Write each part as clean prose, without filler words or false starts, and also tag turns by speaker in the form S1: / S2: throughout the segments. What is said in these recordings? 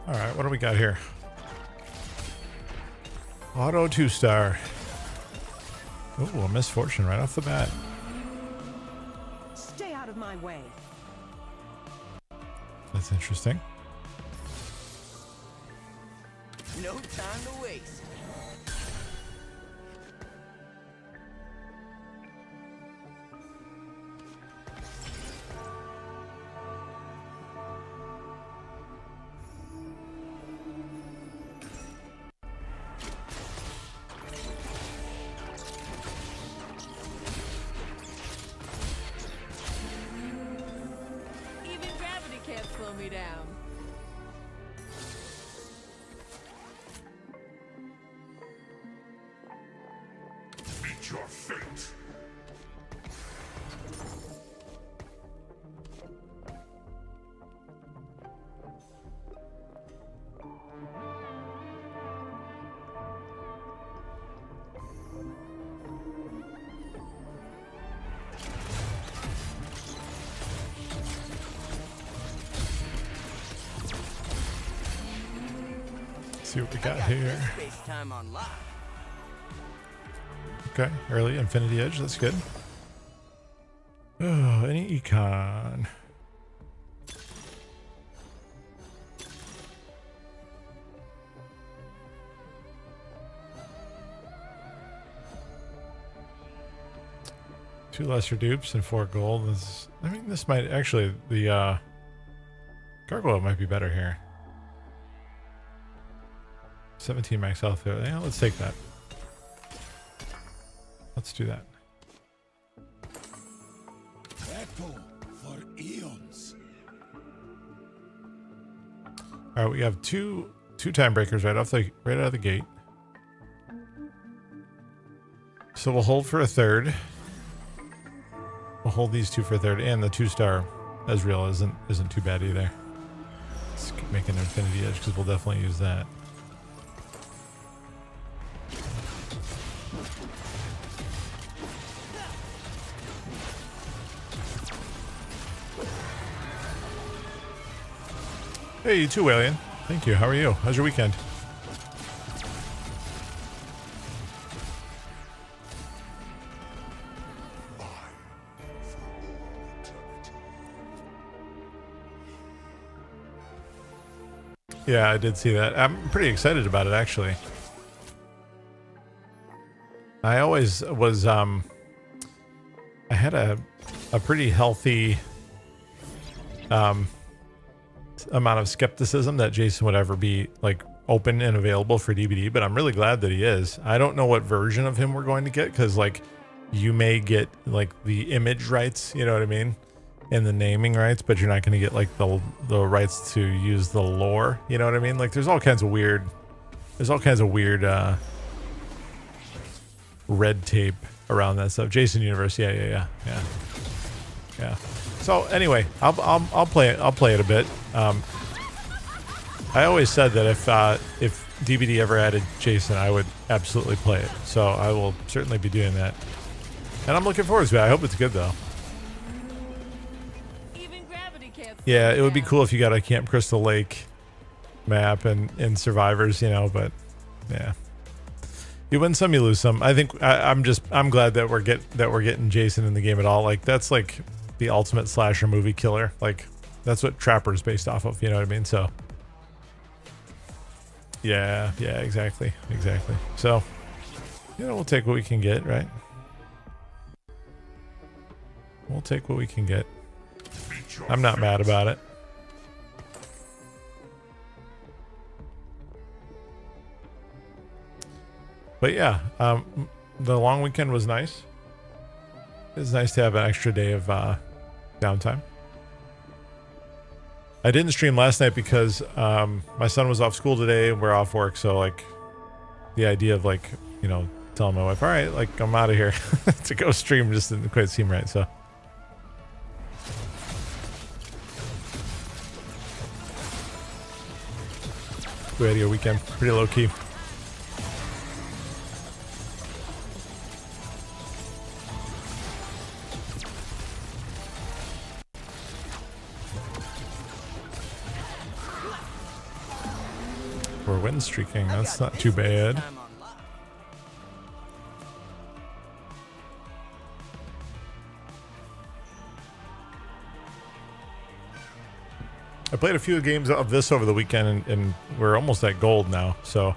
S1: All right, what do we got here? Auto 2-star. Oh, a misfortune right off the bat.
S2: Stay out of my way.
S1: That's interesting.
S3: No time to waste.
S4: Even gravity can't slow me down.
S5: Meet your fate.
S1: See what we got
S3: Got
S1: here.
S3: this space time on lock.
S1: Okay, early Infinity Edge. That's good. Oh, any econ? Two lesser dupes and 4 gold. I mean, this might actually, the gargoyle might be better here. 17 max health there. Yeah, let's take that. Let's do that.
S5: Battle for eons.
S1: All right, we have two time breakers right out of the gate. So we'll hold for a third. We'll hold these 2 for a third, and the 2-star Ezreal isn't too bad either. Let's make an Infinity Edge because we'll definitely use that. Hey, you too, Walian. Thank you. How are you? How's your weekend? Yeah, I did see that. I'm pretty excited about it, actually. I always was, I had a pretty healthy, amount of skepticism that Jason would ever be like open and available for DBD, but I'm really glad that he is. I don't know what version of him we're going to get, because like you may get like the image rights, you know what I mean, and the naming rights, but you're not going to get like the rights to use the lore, you know what I mean? Like there's all kinds of weird red tape around that stuff. Jason Universe, yeah. So anyway, I'll play it a bit. I always said that if DBD ever added Jason, I would absolutely play it. So I will certainly be doing that, and I'm looking forward to it. I hope it's good though.
S4: Even gravity can't slow
S1: Yeah,
S4: me
S1: it would be
S4: down.
S1: cool if you got a Camp Crystal Lake map and survivors, you know. But yeah, you win some, you lose some. I think I'm glad that we're getting Jason in the game at all. Like that's like the ultimate slasher movie killer. Like that's what Trapper is based off of, you know what I mean? So yeah, exactly. So, you know, we'll take what we can get, right? We'll take what we can get. I'm not mad about it. But yeah, the long weekend was nice. It's nice to have an extra day of downtime. I didn't stream last night because my son was off school today and we're off work. So like the idea of like, you know, telling my wife, all right, like I'm out of here to go stream just didn't quite seem right. So we had your weekend pretty low key. We're win streaking.
S3: I've
S1: That's
S3: got
S1: not too
S3: this
S1: bad.
S3: time on lock.
S1: I played a few games of this over the weekend, and we're almost at gold now. So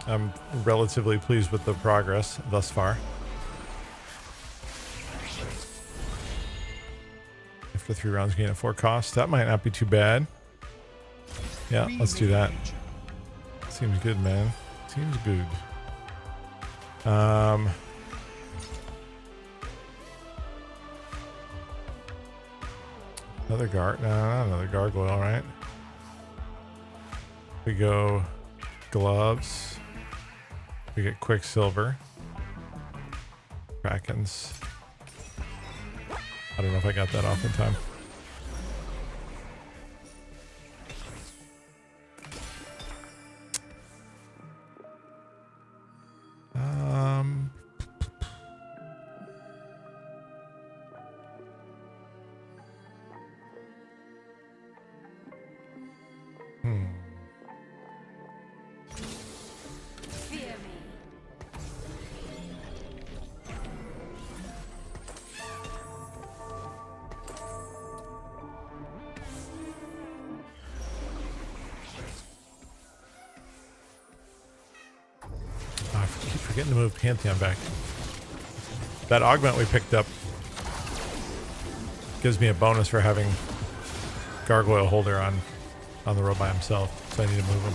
S1: I'm relatively pleased with the progress thus far. After 3 rounds, gain a 4 cost. That might not be too bad. Yeah, let's do that. Seems good, man. Seems good. Another no, not another gargoyle, right? We go gloves. We get Quicksilver. Krakens. I don't know if I got that off in time.
S4: Fear me.
S1: I keep forgetting to move Pantheon back. That augment we picked up gives me a bonus for having Gargoyle Holder on the road by himself, so I need to move him.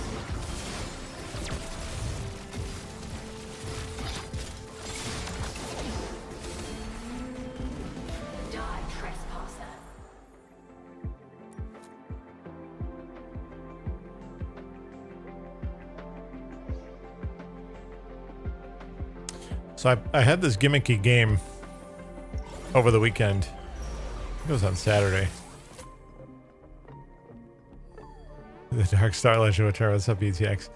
S4: Die, trespasser.
S1: So I had this gimmicky game over the weekend. I think it was on Saturday. The Dark Star Legend of Terror. What's up, BTX?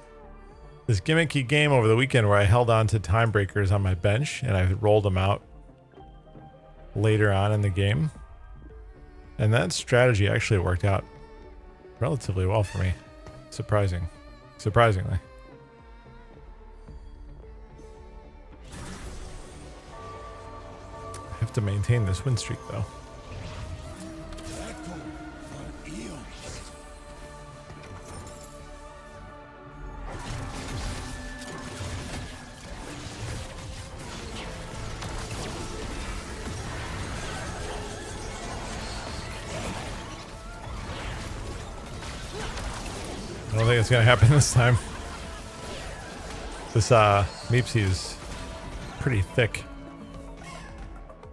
S1: This gimmicky game over the weekend where I held on to time breakers on my bench and I rolled them out later on in the game. And that strategy actually worked out relatively well for me. Surprisingly. I have to maintain this win streak though.
S5: Battle for eons.
S1: I don't think it's gonna happen this time. This Meepsy is pretty thick.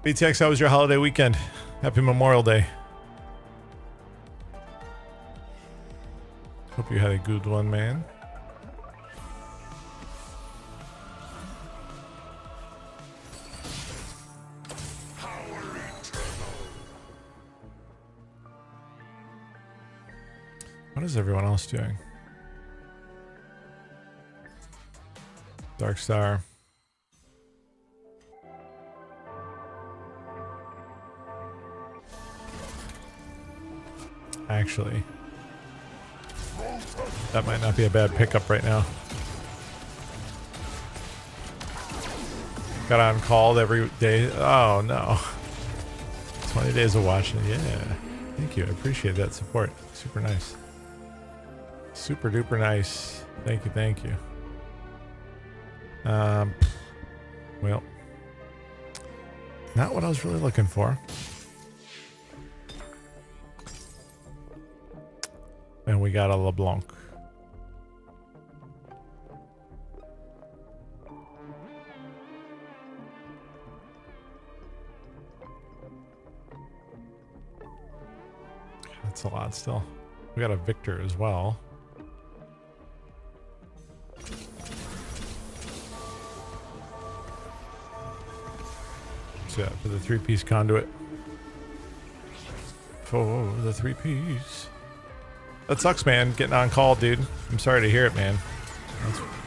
S1: BTX, how was your holiday weekend? Happy Memorial Day. Hope you had a good one, man. What is everyone else doing? Dark Star. Actually, that might not be a bad pickup right now. Got on called every day. Oh no. 20 days of watching. Yeah. Thank you. I appreciate that support. Super nice. Super duper nice. Thank you. Thank you. Well, not what I was really looking for. And we got a LeBlanc. That's a lot still. We got a Victor as well. So yeah, for the 3-piece conduit. For the 3-piece. That sucks, man. Getting on call, dude. I'm sorry to hear it, man.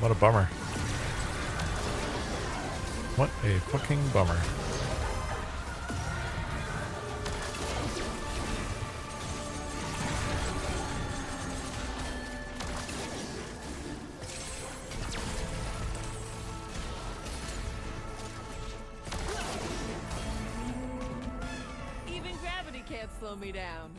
S1: What a bummer. What a fucking bummer.
S4: can't slow me down.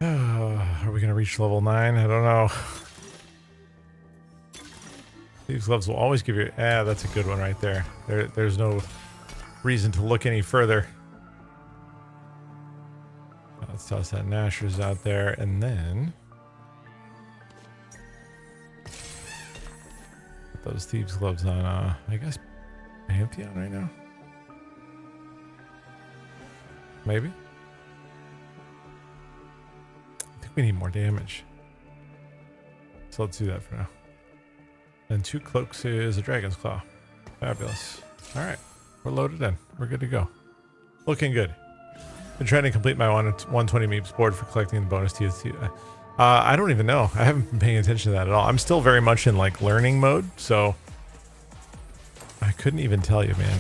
S1: Are we gonna reach level 9? I don't know. These gloves will always give you. That's a good one right there. There's no reason to look any further. Let's toss that Nashor's out there, and then put those thieves gloves on. I guess Pantheon right now. Maybe. I think we need more damage, so let's do that for now. And 2 cloaks is a dragon's claw. Fabulous. All right, we're loaded in. We're good to go. Looking good. Been trying to complete my 120 meeps board for collecting the bonus TFT. I don't even know. I haven't been paying attention to that at all. I'm still very much in like learning mode, so I couldn't even tell you, man.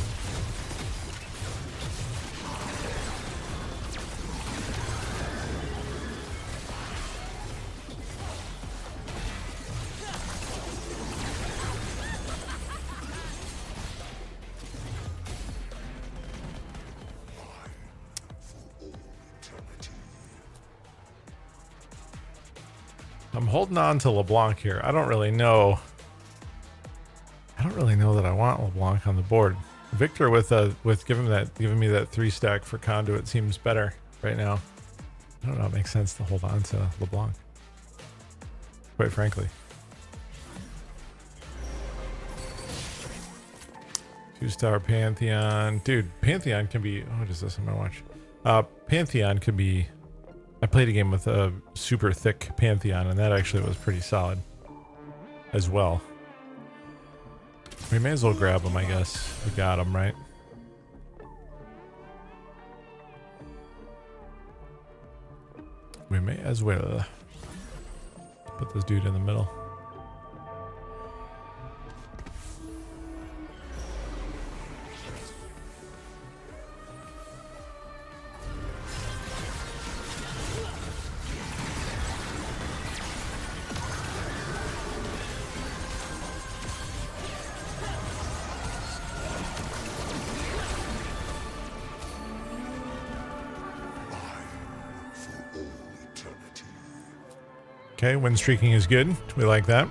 S1: I'm holding on to LeBlanc here. I don't really know that I want LeBlanc on the board. Victor with giving me that 3-stack for conduit seems better right now. I don't know. It makes sense to hold on to LeBlanc, quite frankly. 2-star Pantheon, dude. Pantheon can be. What is this? I'm gonna watch. Pantheon could be. I played a game with a super thick Pantheon, and that actually was pretty solid as well. We may as well grab them, I guess. We got them, right? We may as well put this dude in the middle. Okay, win streaking is good. We like that.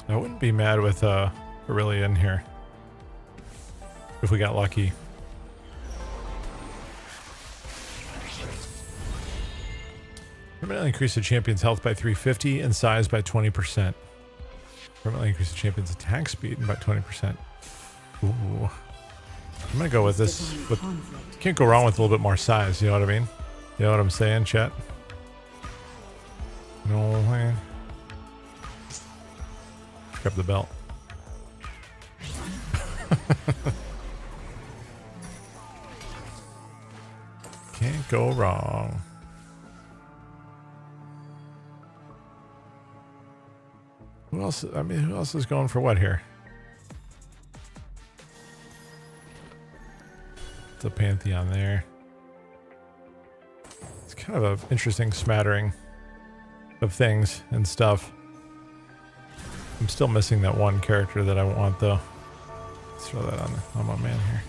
S1: I wouldn't be mad with Aurelia in here if we got lucky. Permanently increase the champion's health by 350 and size by 20%. Permanently increase the champion's attack speed by 20%. Ooh. I'm gonna go with this. Can't go wrong with a little bit more size, you know what I mean? You know what I'm saying, chat? No way. Grab the belt. Can't go wrong. Who else? I mean, who else is going for what here? The Pantheon there. It's kind of an interesting smattering of things and stuff. I'm still missing that one character that I want, though. Let's throw that on my man here.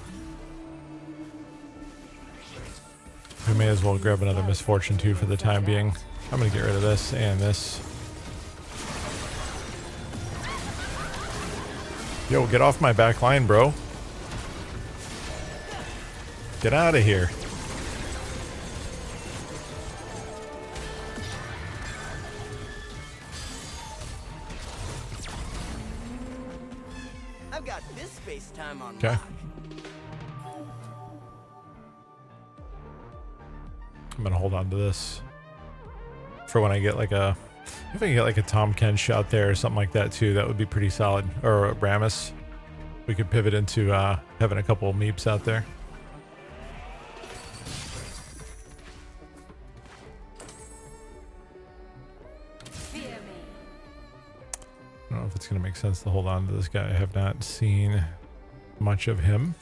S1: We may as well grab another misfortune too for the time being. I'm gonna get rid of this and this. Yo, get off my back line, bro. Get out of here.
S3: I've got this space time on.
S1: Okay. I'm gonna hold on to this for when I get like a. If I can get like a Tom Kench out there or something like that too, that would be pretty solid. Or a Ramus. We could pivot into having a couple of meeps out there. I don't know if it's going to make sense to hold on to this guy. I have not seen much of him.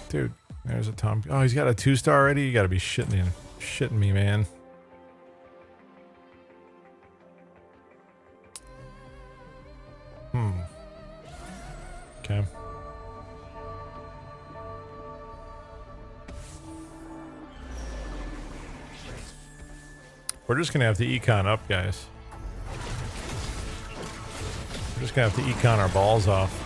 S1: Dude, there's a Tom. Oh, he's got a 2-star already? You got to be shitting me, man. Okay. We're just going to have to econ up, guys. We're just going to have to econ our balls off.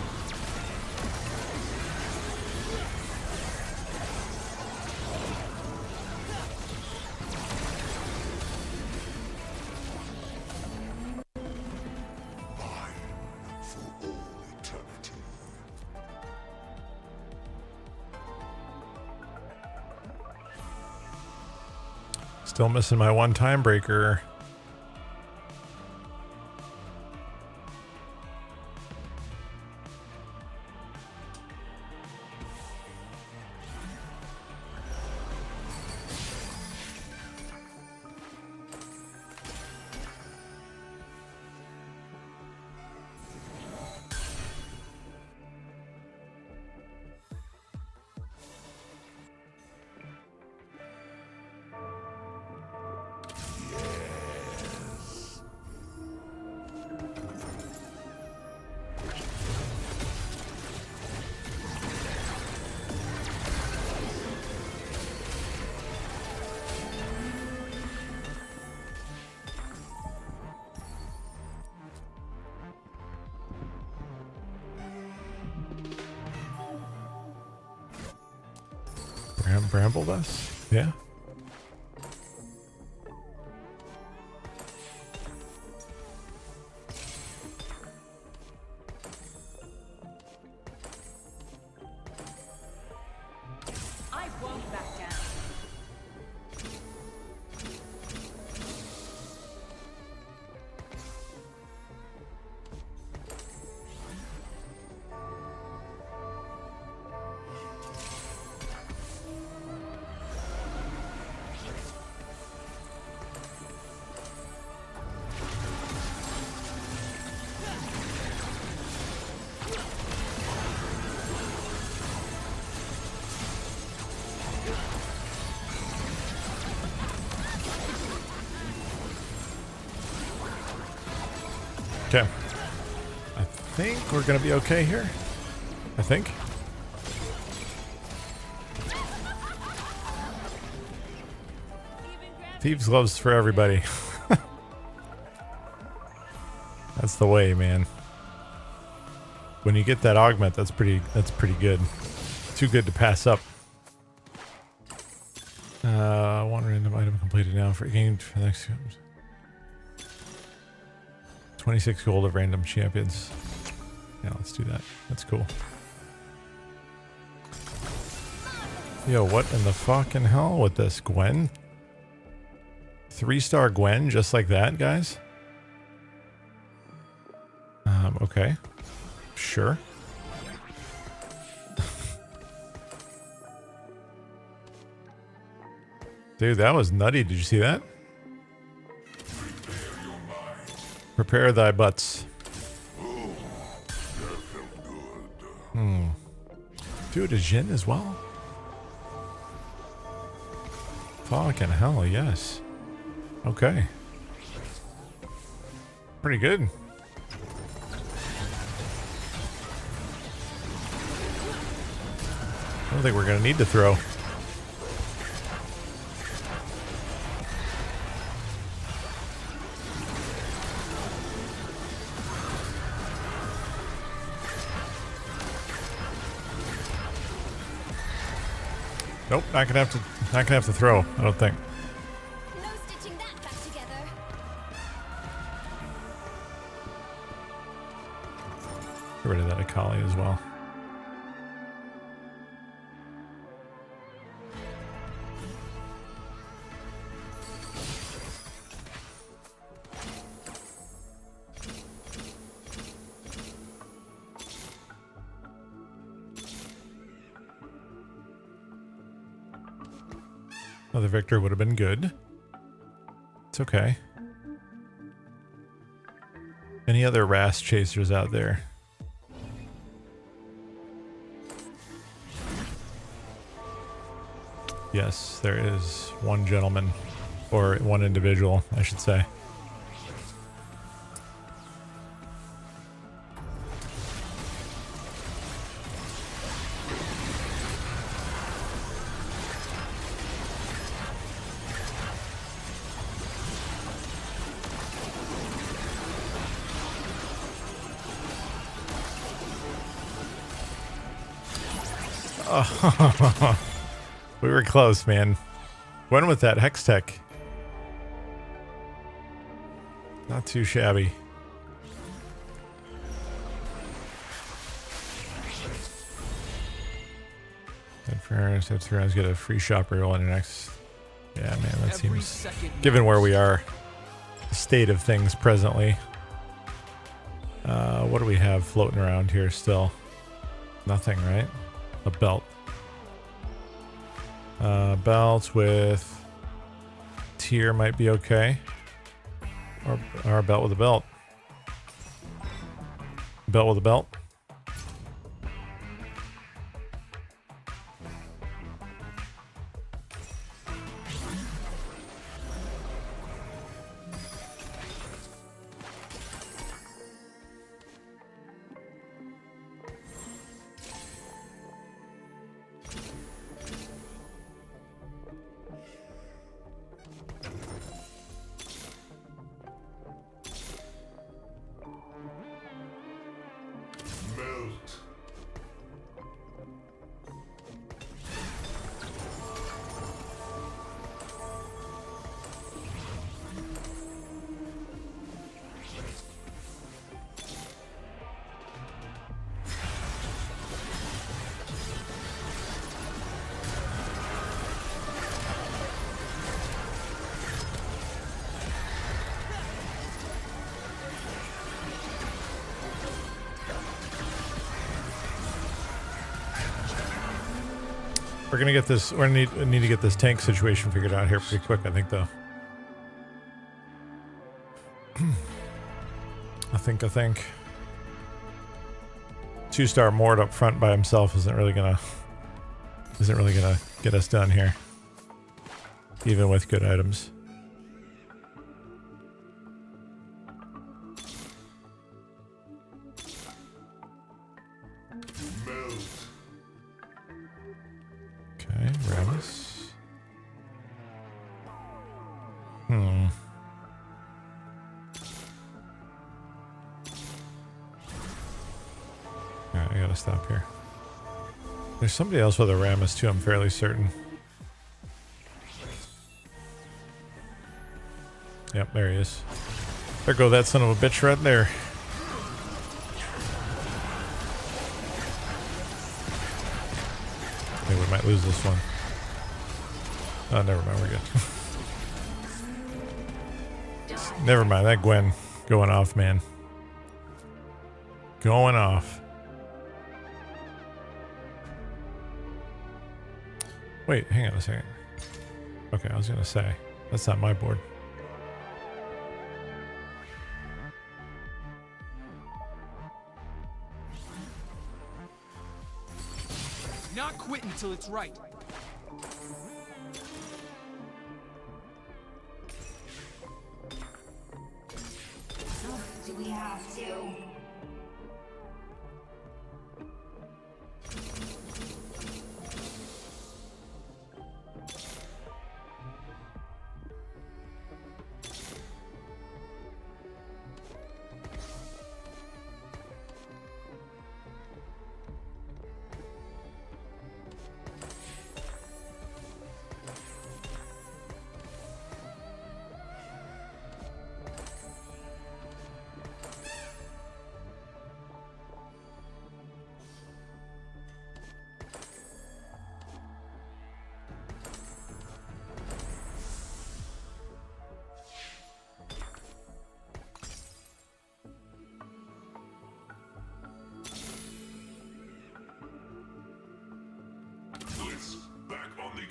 S1: Still missing my one time breaker. Brambled us? Yeah.
S4: I won't back down.
S1: Okay. I think we're going to be okay here. I think. Thieves' gloves for everybody. That's the way, man. When you get that augment, that's pretty good. Too good to pass up. One random item completed now for game for the next 26 gold of random champions. Yeah, let's do that. That's cool. Yo, what in the fucking hell with this Gwen? 3-star Gwen, just like that, guys? Okay. Sure. Dude, that was nutty. Did you see that? Prepare thy butts. Dude, a Jin as well? Fucking hell, yes. Okay. Pretty good. I don't think we're gonna need to throw. Nope, not gonna have to throw, I don't think.
S2: No stitching that back together.
S1: Get rid of that Akali as well. Another victor would have been good. It's okay. Any other RAS chasers out there? Yes, there is one gentleman, or one individual, I should say. Oh, we were close, man. Went with that Hex Tech. Not too shabby. Good for her. So 3 rounds, get a free shop roll in the next. Yeah, man, that seems. Given where we are, the state of things presently. What do we have floating around here still? Nothing, right? A belt. Belt with tier might be okay. Or a belt with a belt. Belt with a belt. We're gonna get this. We're gonna need to get this tank situation figured out here pretty quick, I think, though. I think 2-star Mord up front by himself isn't really gonna get us done here, even with good items. Okay, Ramus. Alright, I gotta stop here. There's somebody else with a Ramus too, I'm fairly certain. Yep, there he is. There go that son of a bitch right there. I think we might lose this one. Oh, never mind, we're good. Never mind, that Gwen going off, man. Going off. Wait, hang on a second. Okay, I was gonna say, that's not my board.
S6: Not quit until it's right.
S7: Do we have to?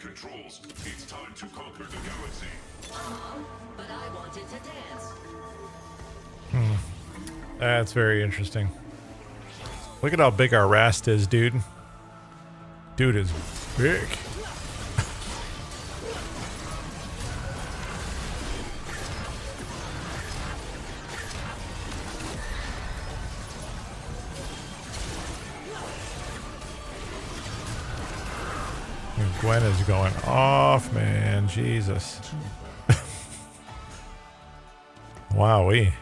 S8: Controls. It's time to conquer the galaxy.
S7: But I wanted to dance.
S1: That's very interesting. Look at how big our Rast is, dude. Dude is big. And Gwen is going off, man. Jesus. Wowee.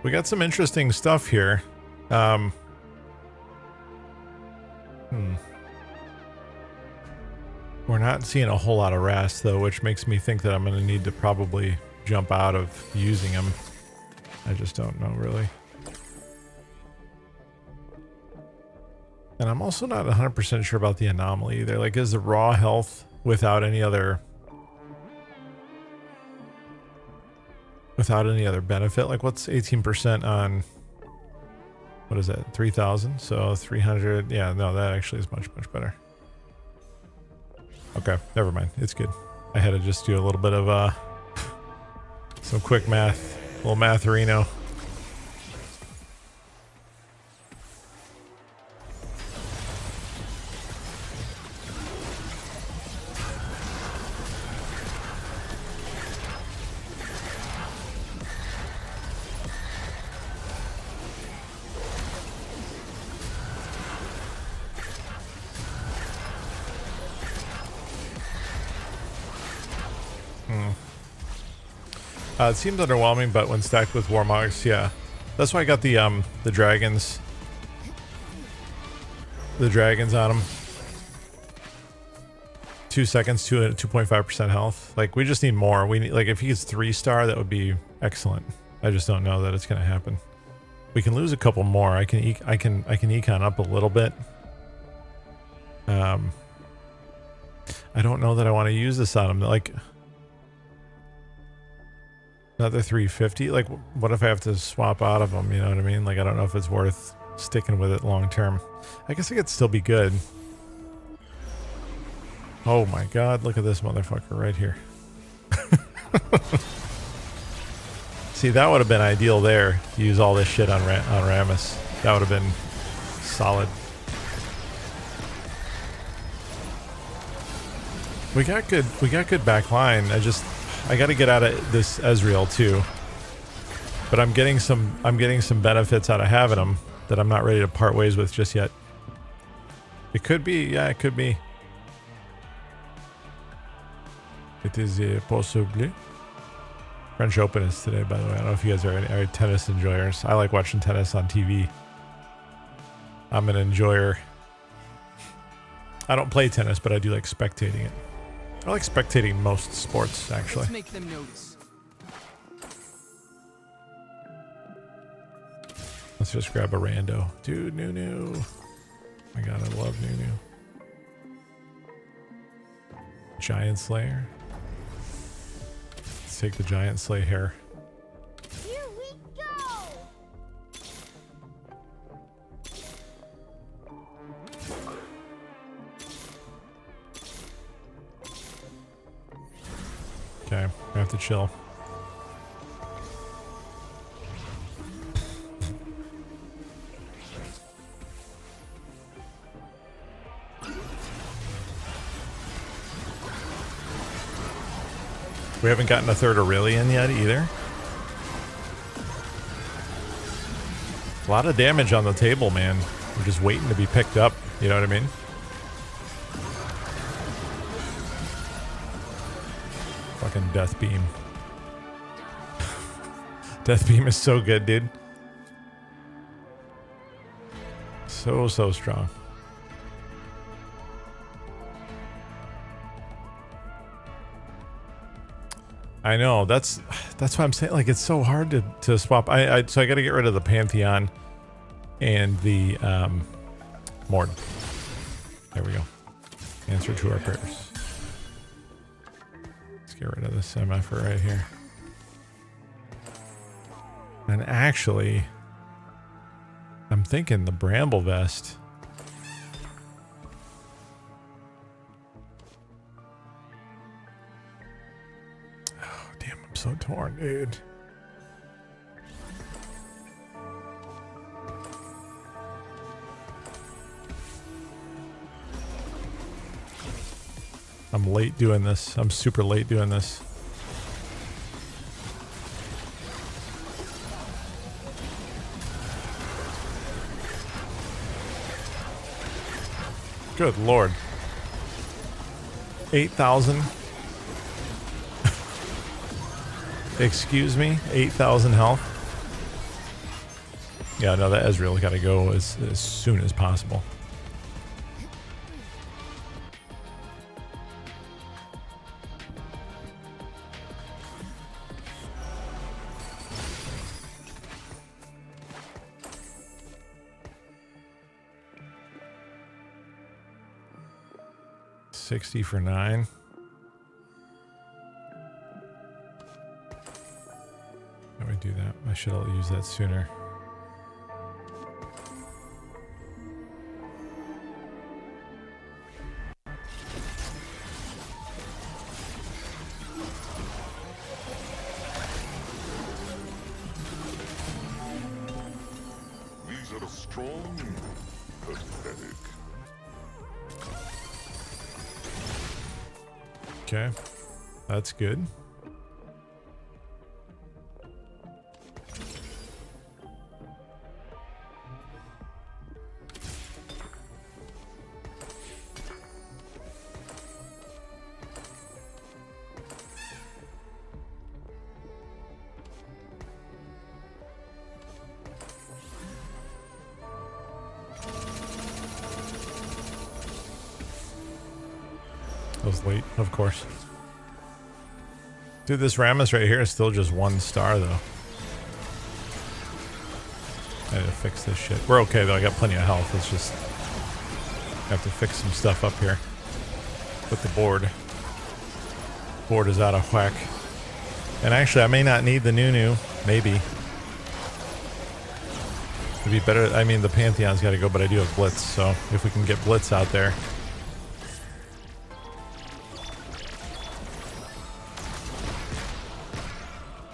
S1: We got some interesting stuff here. We're not seeing a whole lot of Rast though, which makes me think that I'm going to need to probably jump out of using him. I just don't know really. And I'm also not 100% sure about the anomaly either. Like, is the raw health without any other benefit? Like, what's 18% on, what is that, 3,000? So 300. Yeah, no, that actually is much better. Okay, never mind. It's good. I had to just do a little bit of some quick math, a little matherino. It seems underwhelming, but when stacked with Warmogs, yeah. That's why I got the dragons. The dragons on them. 2 seconds to 2.5% health. Like, we just need more. We need, like, if he gets 3-star, that would be excellent. I just don't know that it's gonna happen. We can lose a couple more. I can econ up a little bit. I don't know that I want to use this on him. Like, another 350. Like, what if I have to swap out of them? You know what I mean? Like, I don't know if it's worth sticking with it long term. I guess it could still be good. Oh my god, look at this motherfucker right here. See, that would have been ideal there. Use all this shit on Rammus. That would have been solid. We got good back line. I got to get out of this Ezreal too. But I'm getting some benefits out of having him that I'm not ready to part ways with just yet. It could be, yeah, it could be. It is possible. French Open is today, by the way. I don't know if you guys are tennis enjoyers. I like watching tennis on TV. I'm an enjoyer. I don't play tennis, but I do like spectating it. I like spectating most sports, actually.
S6: Let's make them notice.
S1: Let's just grab a rando. Dude, Nunu. My god, I love Nunu. Giant Slayer. Let's take the Giant Slayer here.
S2: Here we go!
S1: Okay, we have to chill. We haven't gotten a third Aurelion yet either. A lot of damage on the table, man. We're just waiting to be picked up. You know what I mean? Fucking Death Beam. Death Beam is so good, dude. So strong. I know, that's what I'm saying. Like, it's so hard to swap. So I got to get rid of the Pantheon and the Mord. There we go. Answer to our prayers. Let's get rid of this MFR right here. And actually, I'm thinking the Bramble Vest. So torn, dude. I'm late doing this. I'm super late doing this. Good Lord. 8,000. Excuse me? 8,000 health? Yeah, no, that Ezreal got to go as soon as possible. $60 for 9. How do we do that? I should have used that sooner.
S8: These are strong and pathetic.
S1: Okay, that's good. I was late, of course. Dude, this Rammus right here is still just 1 star, though. I need to fix this shit. We're okay, though. I got plenty of health. It's just... I have to fix some stuff up here. With the board. Board is out of whack. And actually, I may not need the Nunu. Maybe. It'd be better... I mean, the Pantheon's got to go, but I do have Blitz, so if we can get Blitz out there...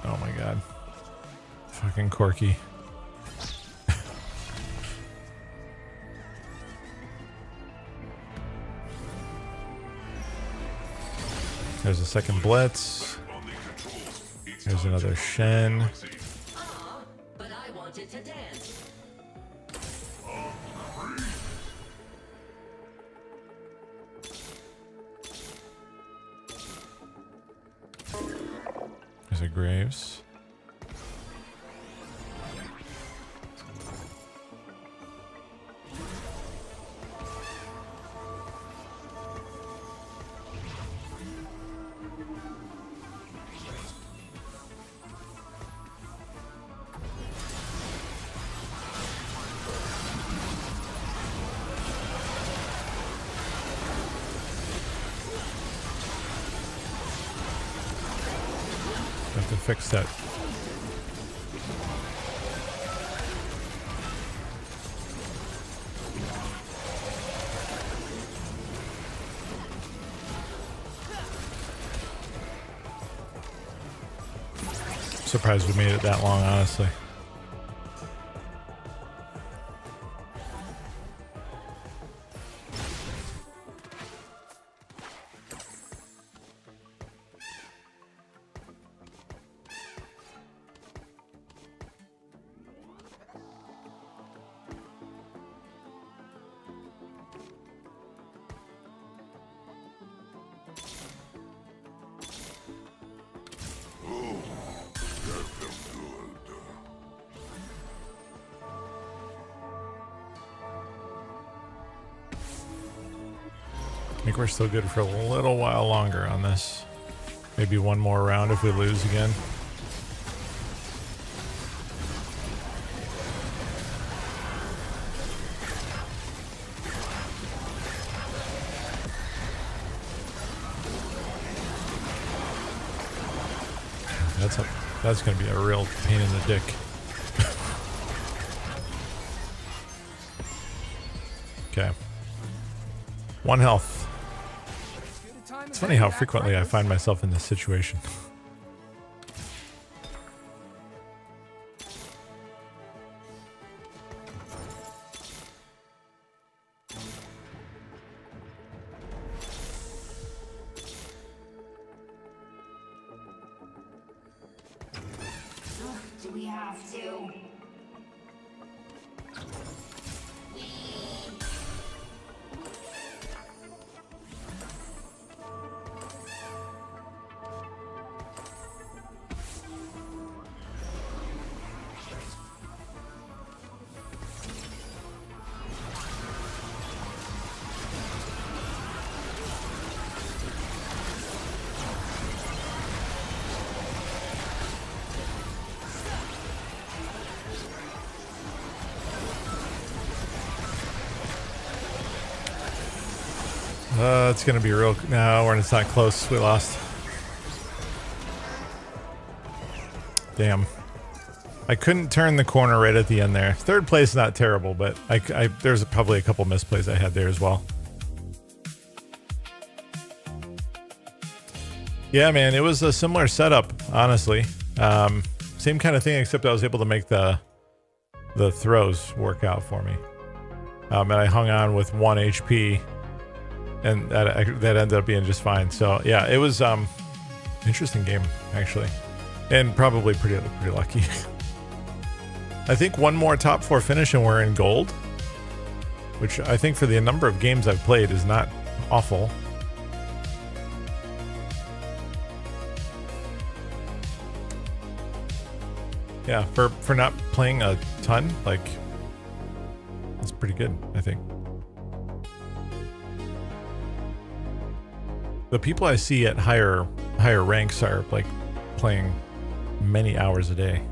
S1: Oh my god. Fucking Corky. There's a second Blitz. There's another Shen.
S7: But I wanted to dance.
S1: There's a Graves. Have to fix that. Surprised we made it that long, honestly. I think we're still good for a little while longer on this. Maybe one more round if we lose again. That's gonna be a real pain in the dick. Okay. 1 health. It's funny how frequently I find myself in this situation.
S2: Do we have to?
S1: It's gonna be real. No, when it's not close, we lost. Damn. I couldn't turn the corner right at the end there. Third place, not terrible, but there's probably a couple misplays I had there as well. Yeah, man, it was a similar setup, honestly. Same kind of thing, except I was able to make the throws work out for me. And I hung on with 1 HP. And that ended up being just fine. So yeah, it was interesting game actually, and probably pretty lucky. I think one more top 4 finish and we're in gold, which I think for the number of games I've played is not awful. Yeah, for not playing a ton, like it's pretty good, I think. The people I see at higher ranks are like playing many hours a day.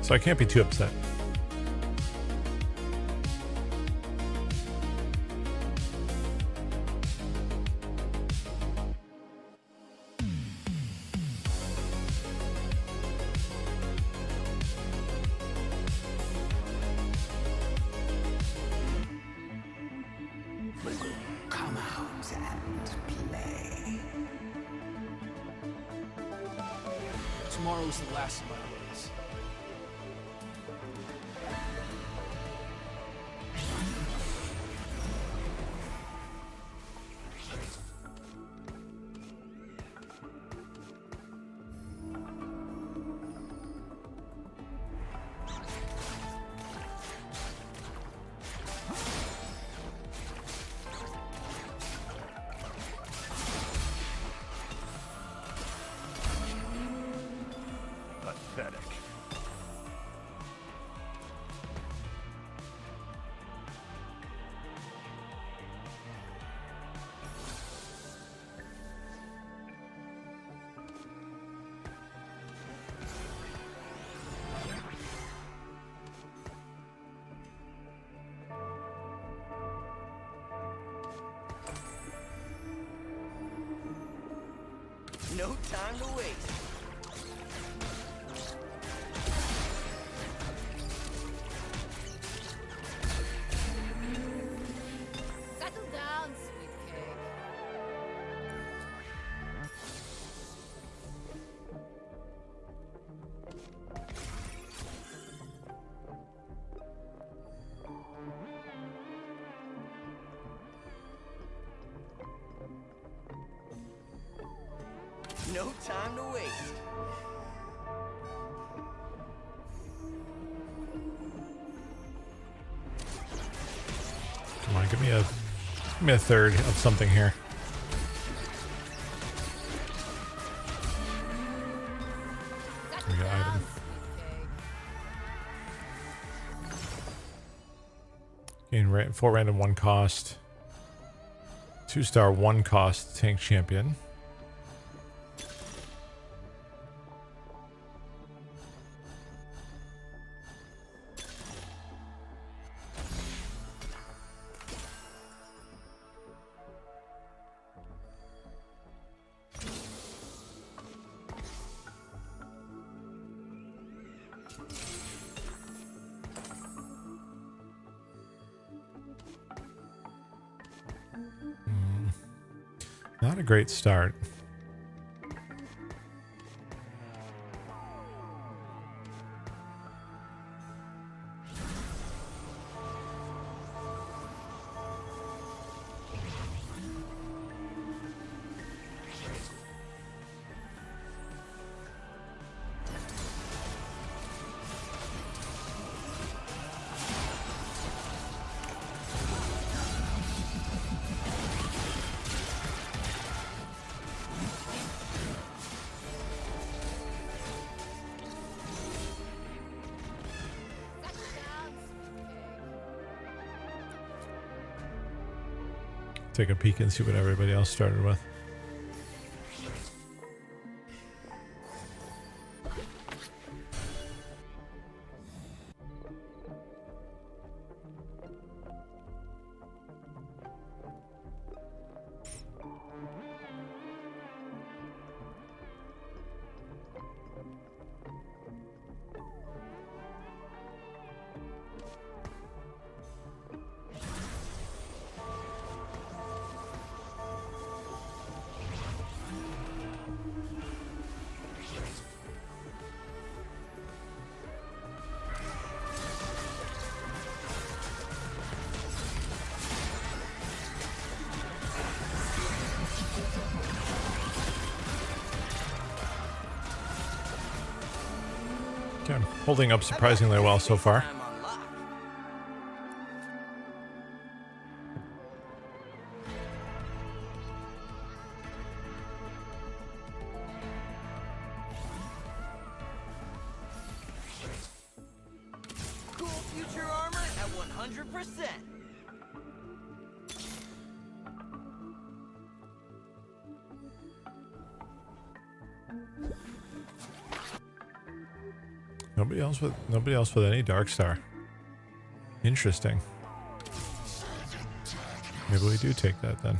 S1: So I can't be too upset.
S5: Come out and play.
S6: Tomorrow's the last of my days.
S8: Pathetic.
S3: No time to waste.
S4: Settle down, sweet cake.
S3: No time to waste.
S1: Come on, give me a third of something here.
S4: Settle
S1: We got
S4: down,
S1: item.
S4: sweet cake.
S1: Gain 4 random 1 cost. 2-star 1 cost tank champion. Not a great start. take a peek and see what everybody else started with. Okay, holding up surprisingly well so far.
S3: Time on lock. Cool future armor at 100%.
S1: Nobody else with any Dark Star. Interesting. Maybe we do take that then.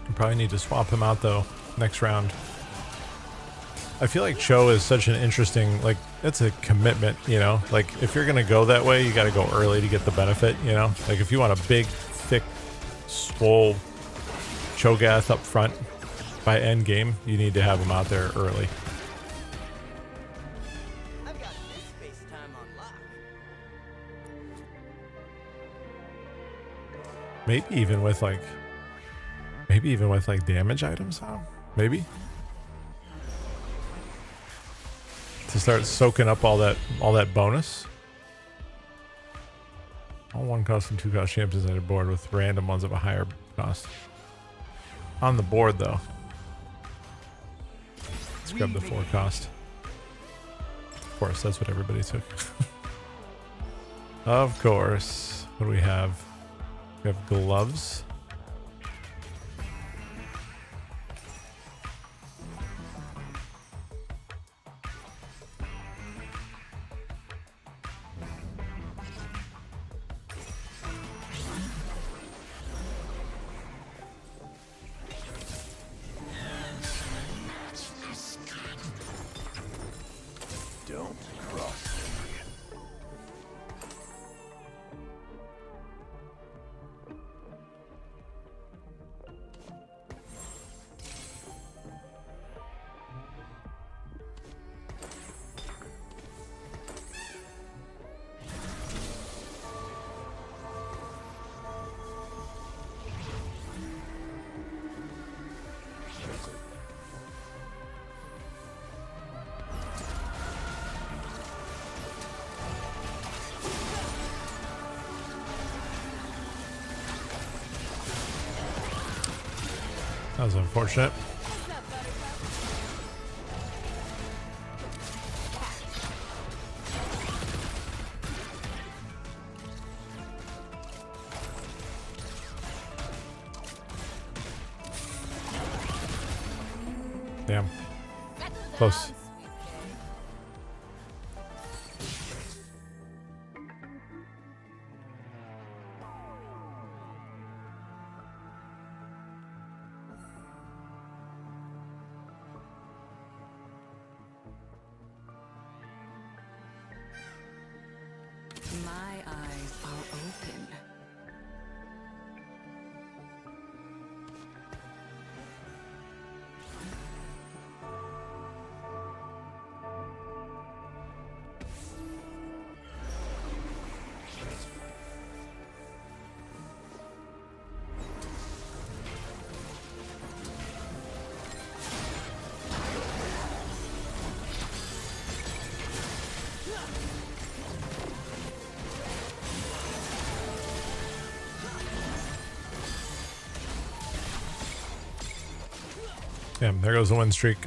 S1: We probably need to swap him out though next round. I feel like Cho is such an interesting, like, it's a commitment, you know? Like, if you're going to go that way, you got to go early to get the benefit, you know? Like, if you want a big, thick, swole Cho'Gath up front by end game, you need to have him out there early.
S3: I've got this space time on lock.
S1: Maybe even with like damage items on him? Maybe? To start soaking up all that bonus. All 1 cost and 2 cost champions on your board with random ones of a higher cost. On the board though. Let's grab the 4 cost. Of course, that's what everybody took. Of course. What do we have? We have gloves.
S8: Don't cross target.
S1: That was unfortunate. Damn. Close.
S5: My eyes are open.
S1: Damn, there goes the win streak.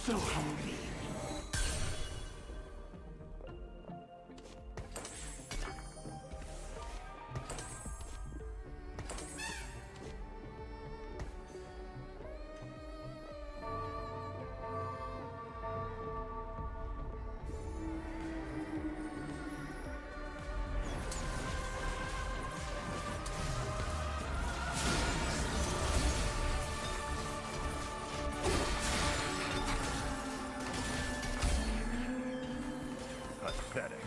S5: So hungry.
S8: Pathetic.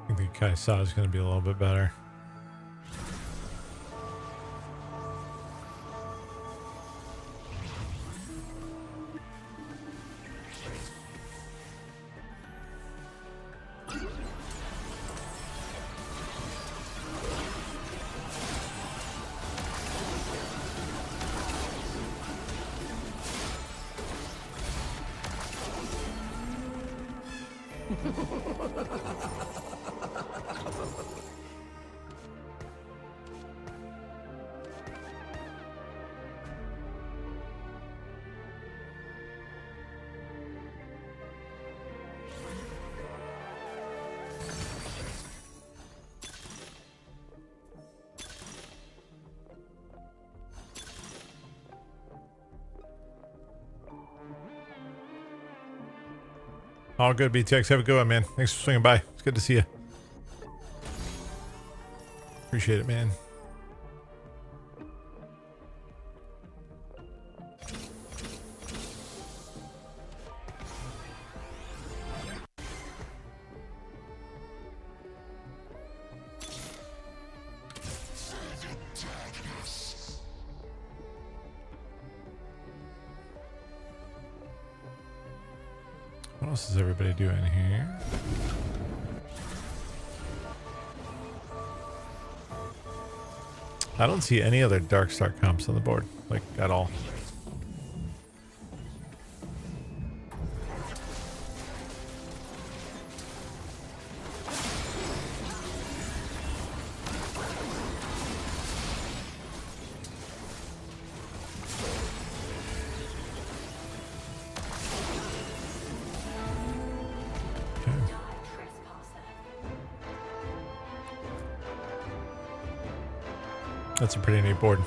S1: I think the Kai'Sa is going to be a little bit better. All good, BTX. Have a good one, man. Thanks for swinging by. It's good to see you. Appreciate it, man. What else is everybody doing here? I don't see any other Darkstar comps on the board, like, at all. That's a pretty neat board.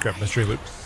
S1: Grab mystery loops.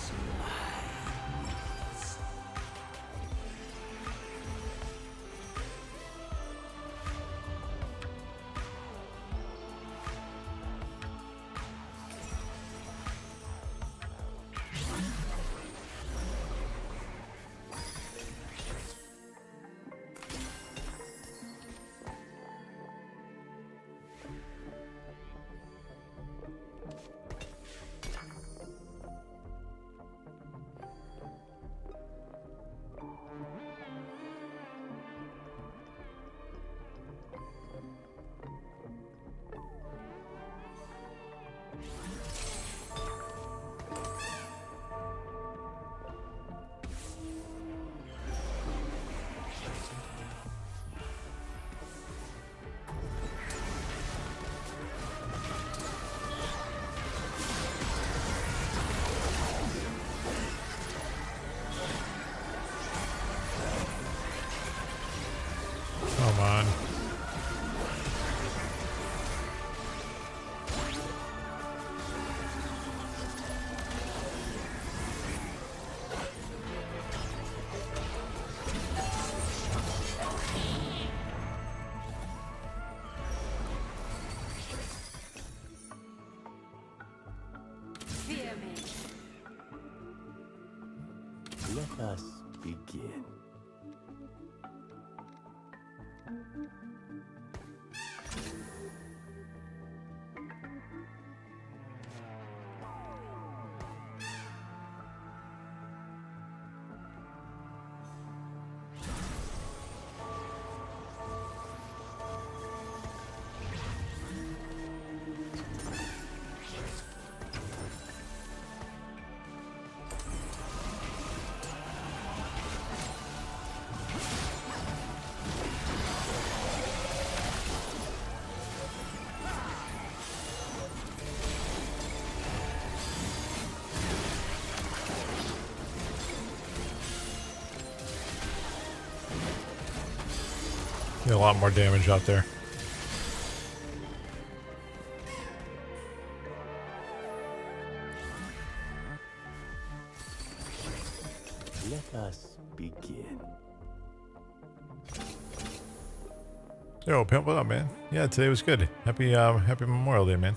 S9: us begin.
S1: A lot more damage out there.
S9: Let us begin.
S1: Yo, Pimp, what up, man? Yeah, today was good. Happy Memorial Day, man.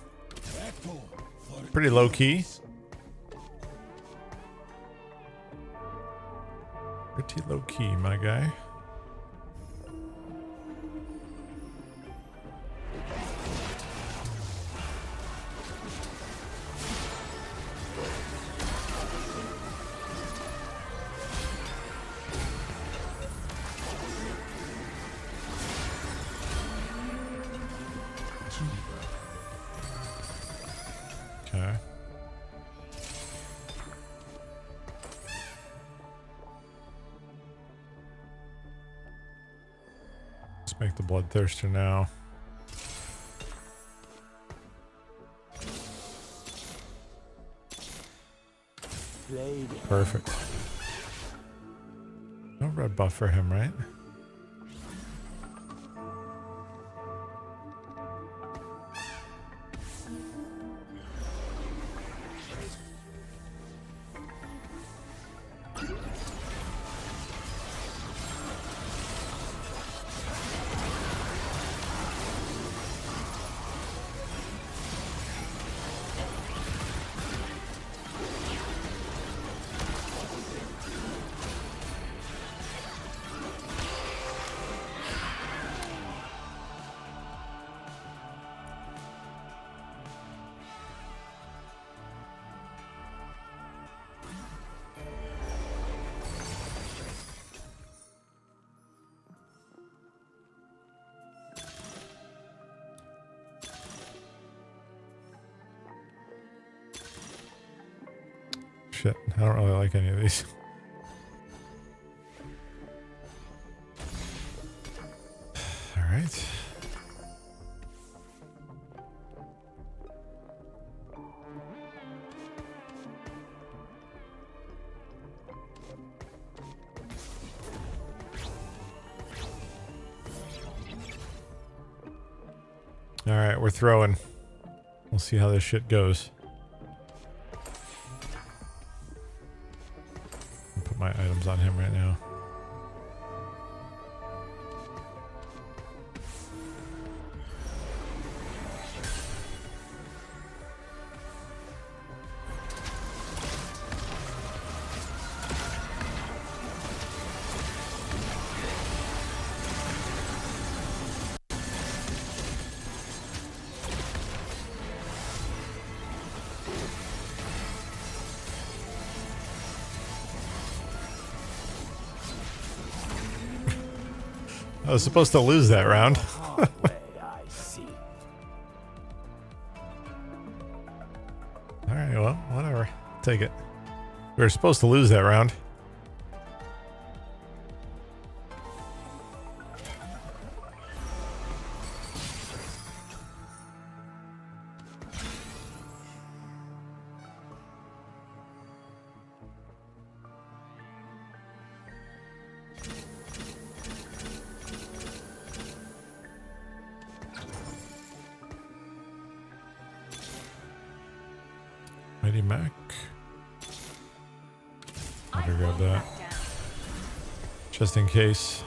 S1: Pretty low key. Pretty low key, my guy. Okay. Let's make the bloodthirster now. Perfect. No red buff for him, right? Shit, I don't really like any of these. All right. All right, we're throwing. We'll see how this shit goes. Put my items on him right now. I was supposed to lose that round. Alright, well, whatever. Take it. We were supposed to lose that round. Mighty Mac. Better grab that. Just in case.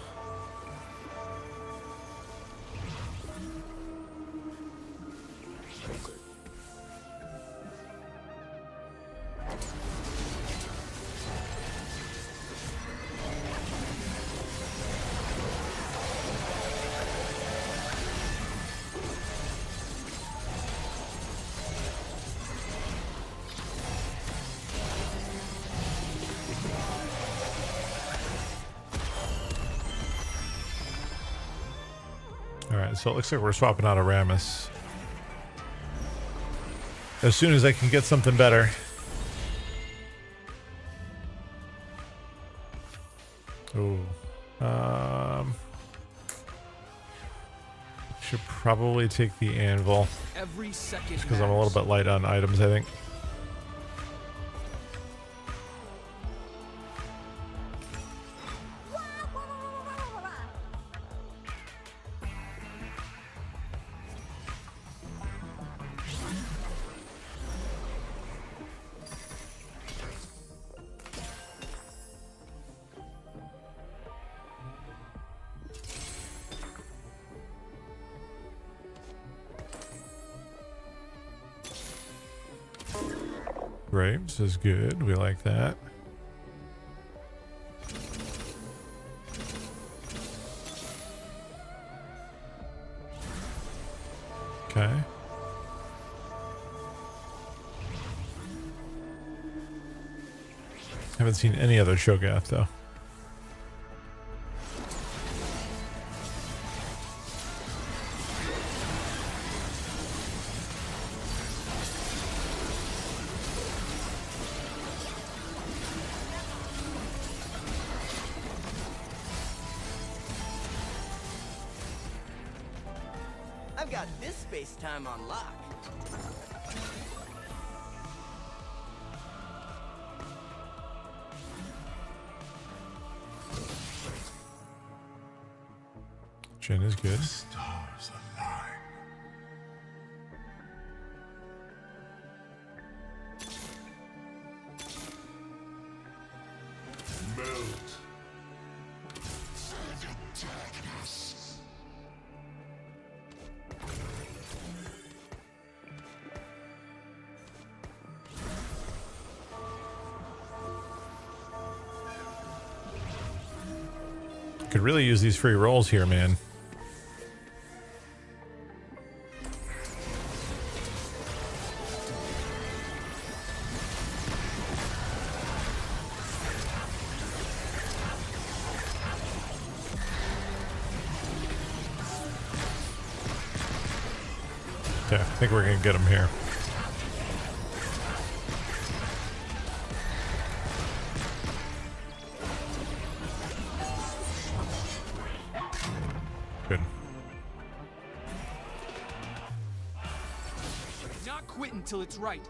S1: right, so it looks like we're swapping out a Ramus. As soon as I can get something better. Ooh. Should probably take the anvil.
S6: Every second
S1: Because I'm a little bit light on items, I think. Grapes is good. We like that. Okay. Haven't seen any other Shogath though.
S3: I've got this space-time on lock.
S1: Jin is good.
S8: Stars align. Melt.
S1: Could really use these free rolls here, man. Okay, I think we're gonna get him here. Good.
S6: Not quit until it's right.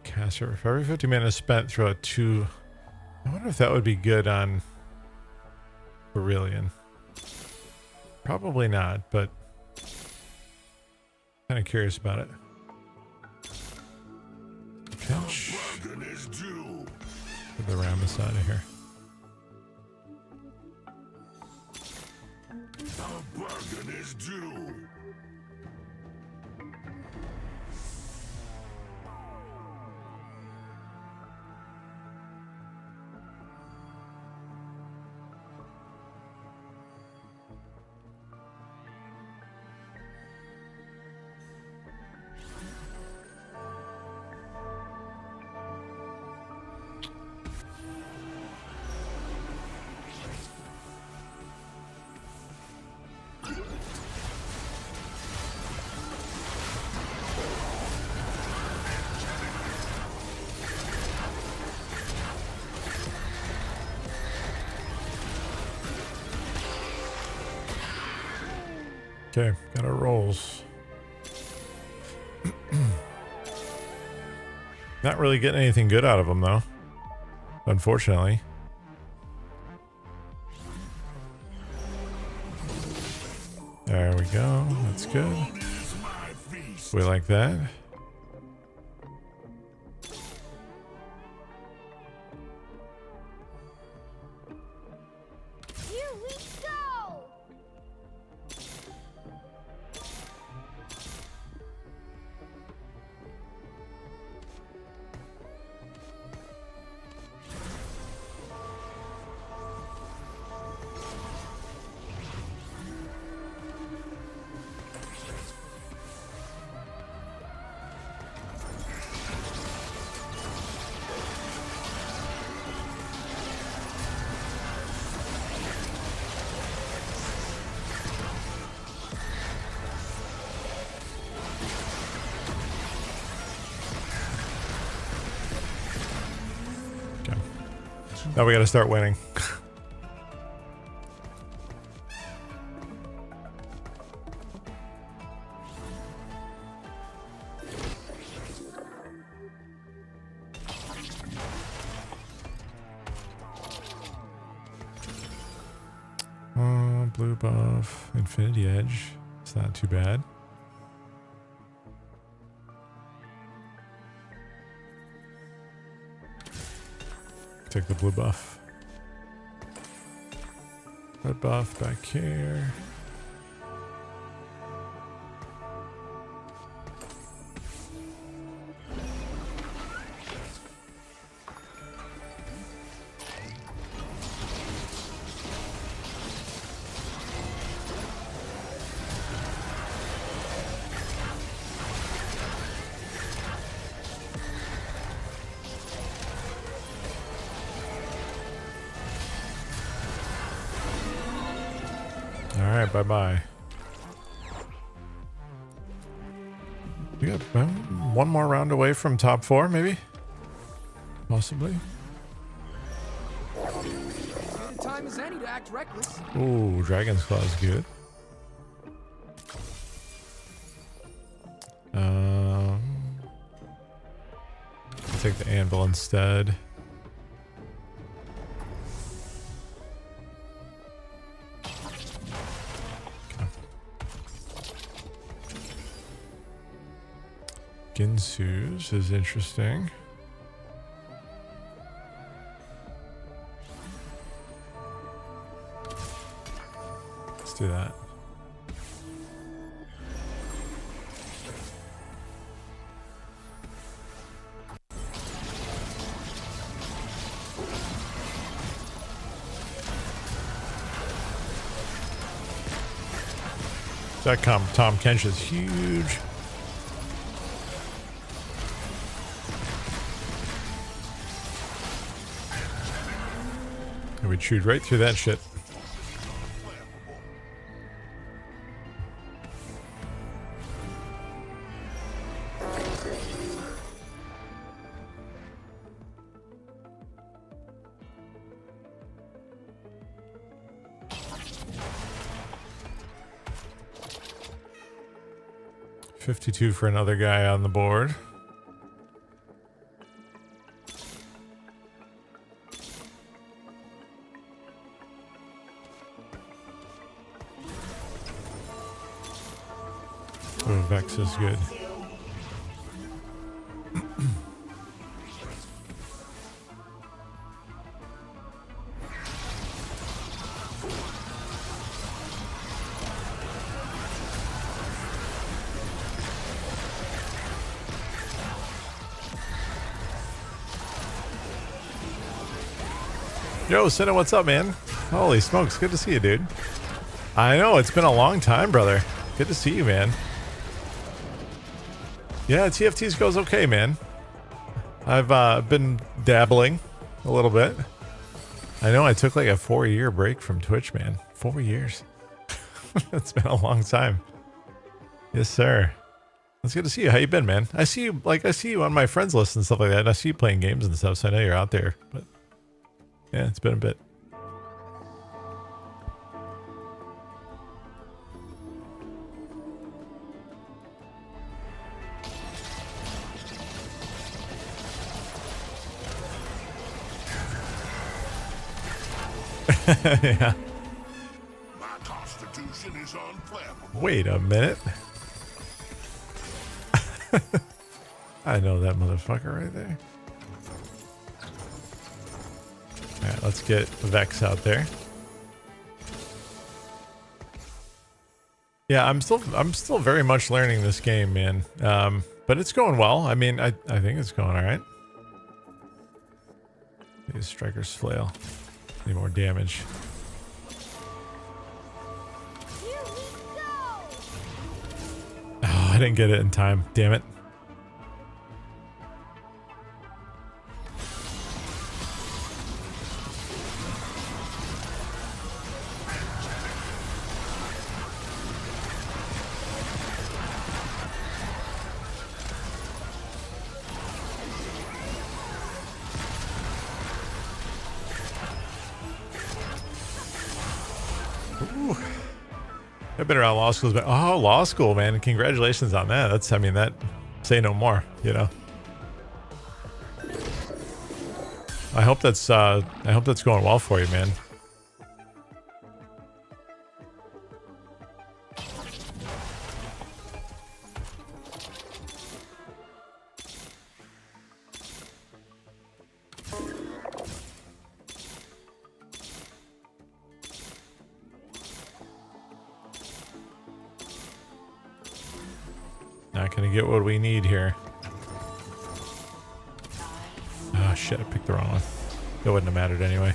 S6: Caster, if every 50 mana is spent, throw a 2. I wonder if that would be good on Brillian. Probably not, but kind of curious about it. Pinch.
S8: Bargain is due.
S1: Get the Ramus out of here.
S8: A bargain is due.
S1: Okay, got our rolls. Not really getting anything good out of them though, unfortunately. There we go. That's good. We like that.
S2: Here we go!
S1: Now we got to start winning. Blue buff, Infinity Edge. It's not too bad. Take the blue buff. Red buff back here. Alright, bye-bye. We got one more round away from top 4, maybe? Possibly.
S10: Good time as any to act reckless.
S1: Ooh, Dragon's Claw is good. I'll take the Anvil instead. Ginsu's is interesting. Let's do that. That Tom Kench is huge. We chewed right through that shit. $52 for another guy on the board. Oh, Vex is good. Yo, Senna, what's up, man? Holy smokes, good to see you, dude. I know, it's been a long time, brother. Good to see you, man. Yeah, TFTs goes okay, man. I've been dabbling a little bit. I know I took like a 4-year break from Twitch, man. 4 years. It's been a long time. Yes, sir. It's good to see you. How you been, man? I see you on my friends list and stuff like that. And I see you playing games and stuff, so I know you're out there. But yeah, it's been a bit. Yeah.
S8: My constitution is unflappable.
S1: Wait a minute. I know that motherfucker right there. Alright, let's get Vex out there. Yeah, I'm still very much learning this game, man. But it's going well. I mean, I think it's going alright. Use Striker's Flail. Need more damage.
S2: Here we go!
S1: Oh, I didn't get it in time. Damn it. I've been around law schools, but oh, law school, man! Congratulations on that. That's, I mean, that say no more. You know. I hope that's going well for you, man. Not gonna get what we need here. Oh shit, I picked the wrong one. It wouldn't have mattered anyway.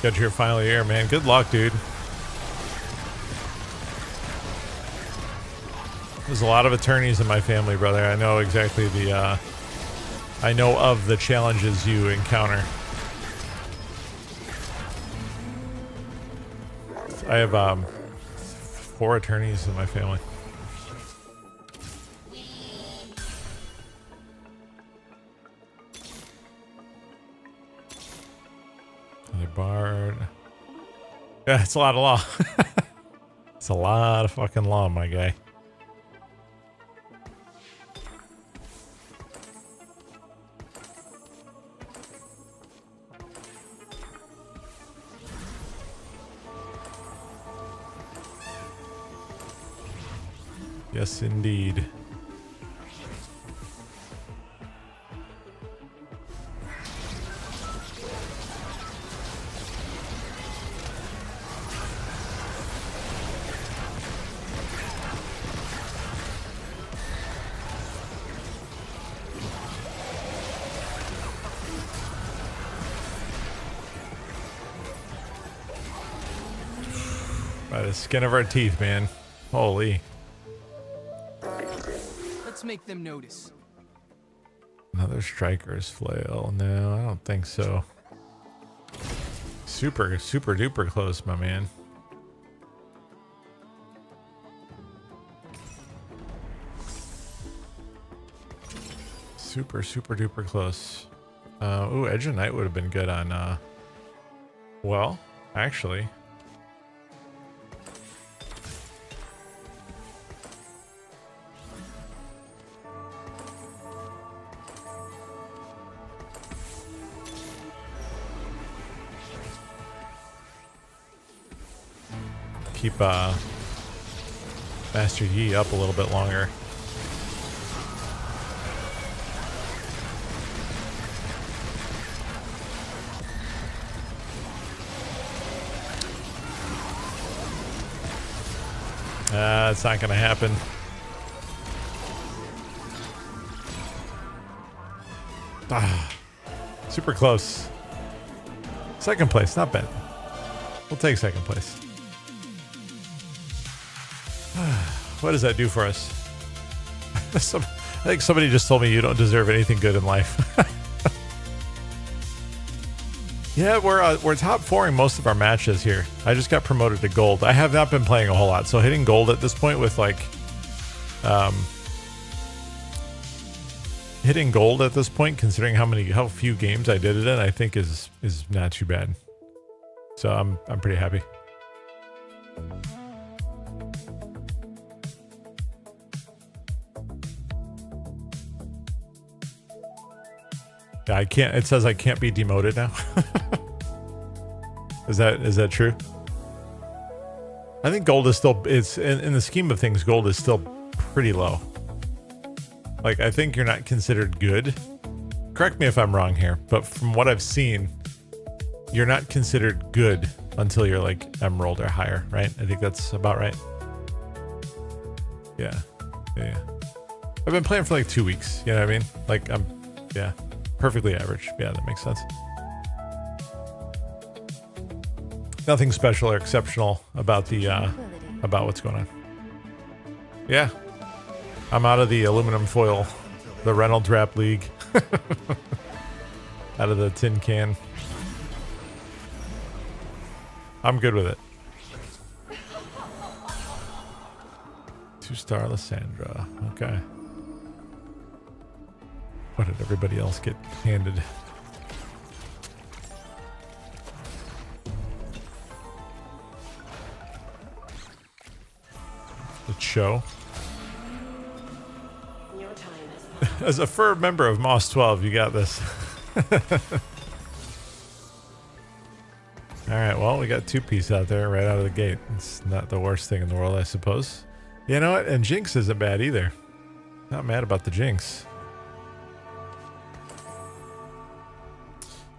S1: Got your final year, man. Good luck, dude. There's a lot of attorneys in my family, brother. I know exactly the I know of the challenges you encounter. I have 4 attorneys in my family. Another bard. Yeah, it's a lot of law. It's a lot of fucking law, my guy. Yes, indeed. By the skin of our teeth, man. Holy.
S10: Let's make them notice.
S1: Another striker's flail. No, I don't think so. Super duper close, my man. Super duper close. Ooh, Edge of Night would have been good on, well, actually. Keep Master Yi up a little bit longer. It's not gonna happen. Super close. Second place, not bad. We'll take second place. What does that do for us? I think somebody just told me you don't deserve anything good in life. Yeah, we're top 4ing most of our matches here. I just got promoted to gold. I have not been playing a whole lot, so hitting gold at this point with like, hitting gold at this point, considering how few games I did it in, I think is not too bad. So I'm pretty happy. Yeah, I can't. It says I can't be demoted now. Is that true? I think gold is still. It's in the scheme of things, gold is still pretty low. Like, I think you're not considered good. Correct me if I'm wrong here, but from what I've seen, you're not considered good until you're like emerald or higher, right? I think that's about right. Yeah. I've been playing for like 2 weeks. You know what I mean? Like yeah. Perfectly average. Yeah, that makes sense. Nothing special or exceptional about the about what's going on. Yeah. I'm out of the aluminum foil, the Reynolds Wrap League. Out of the tin can. I'm good with it. 2-star Lysandra. Okay. What did everybody else get handed? shit show. As a firm member of Moss 12, you got this. All right, well, we got 2-piece out there right out of the gate. It's not the worst thing in the world, I suppose. You know what? And Jinx isn't bad either. Not mad about the Jinx.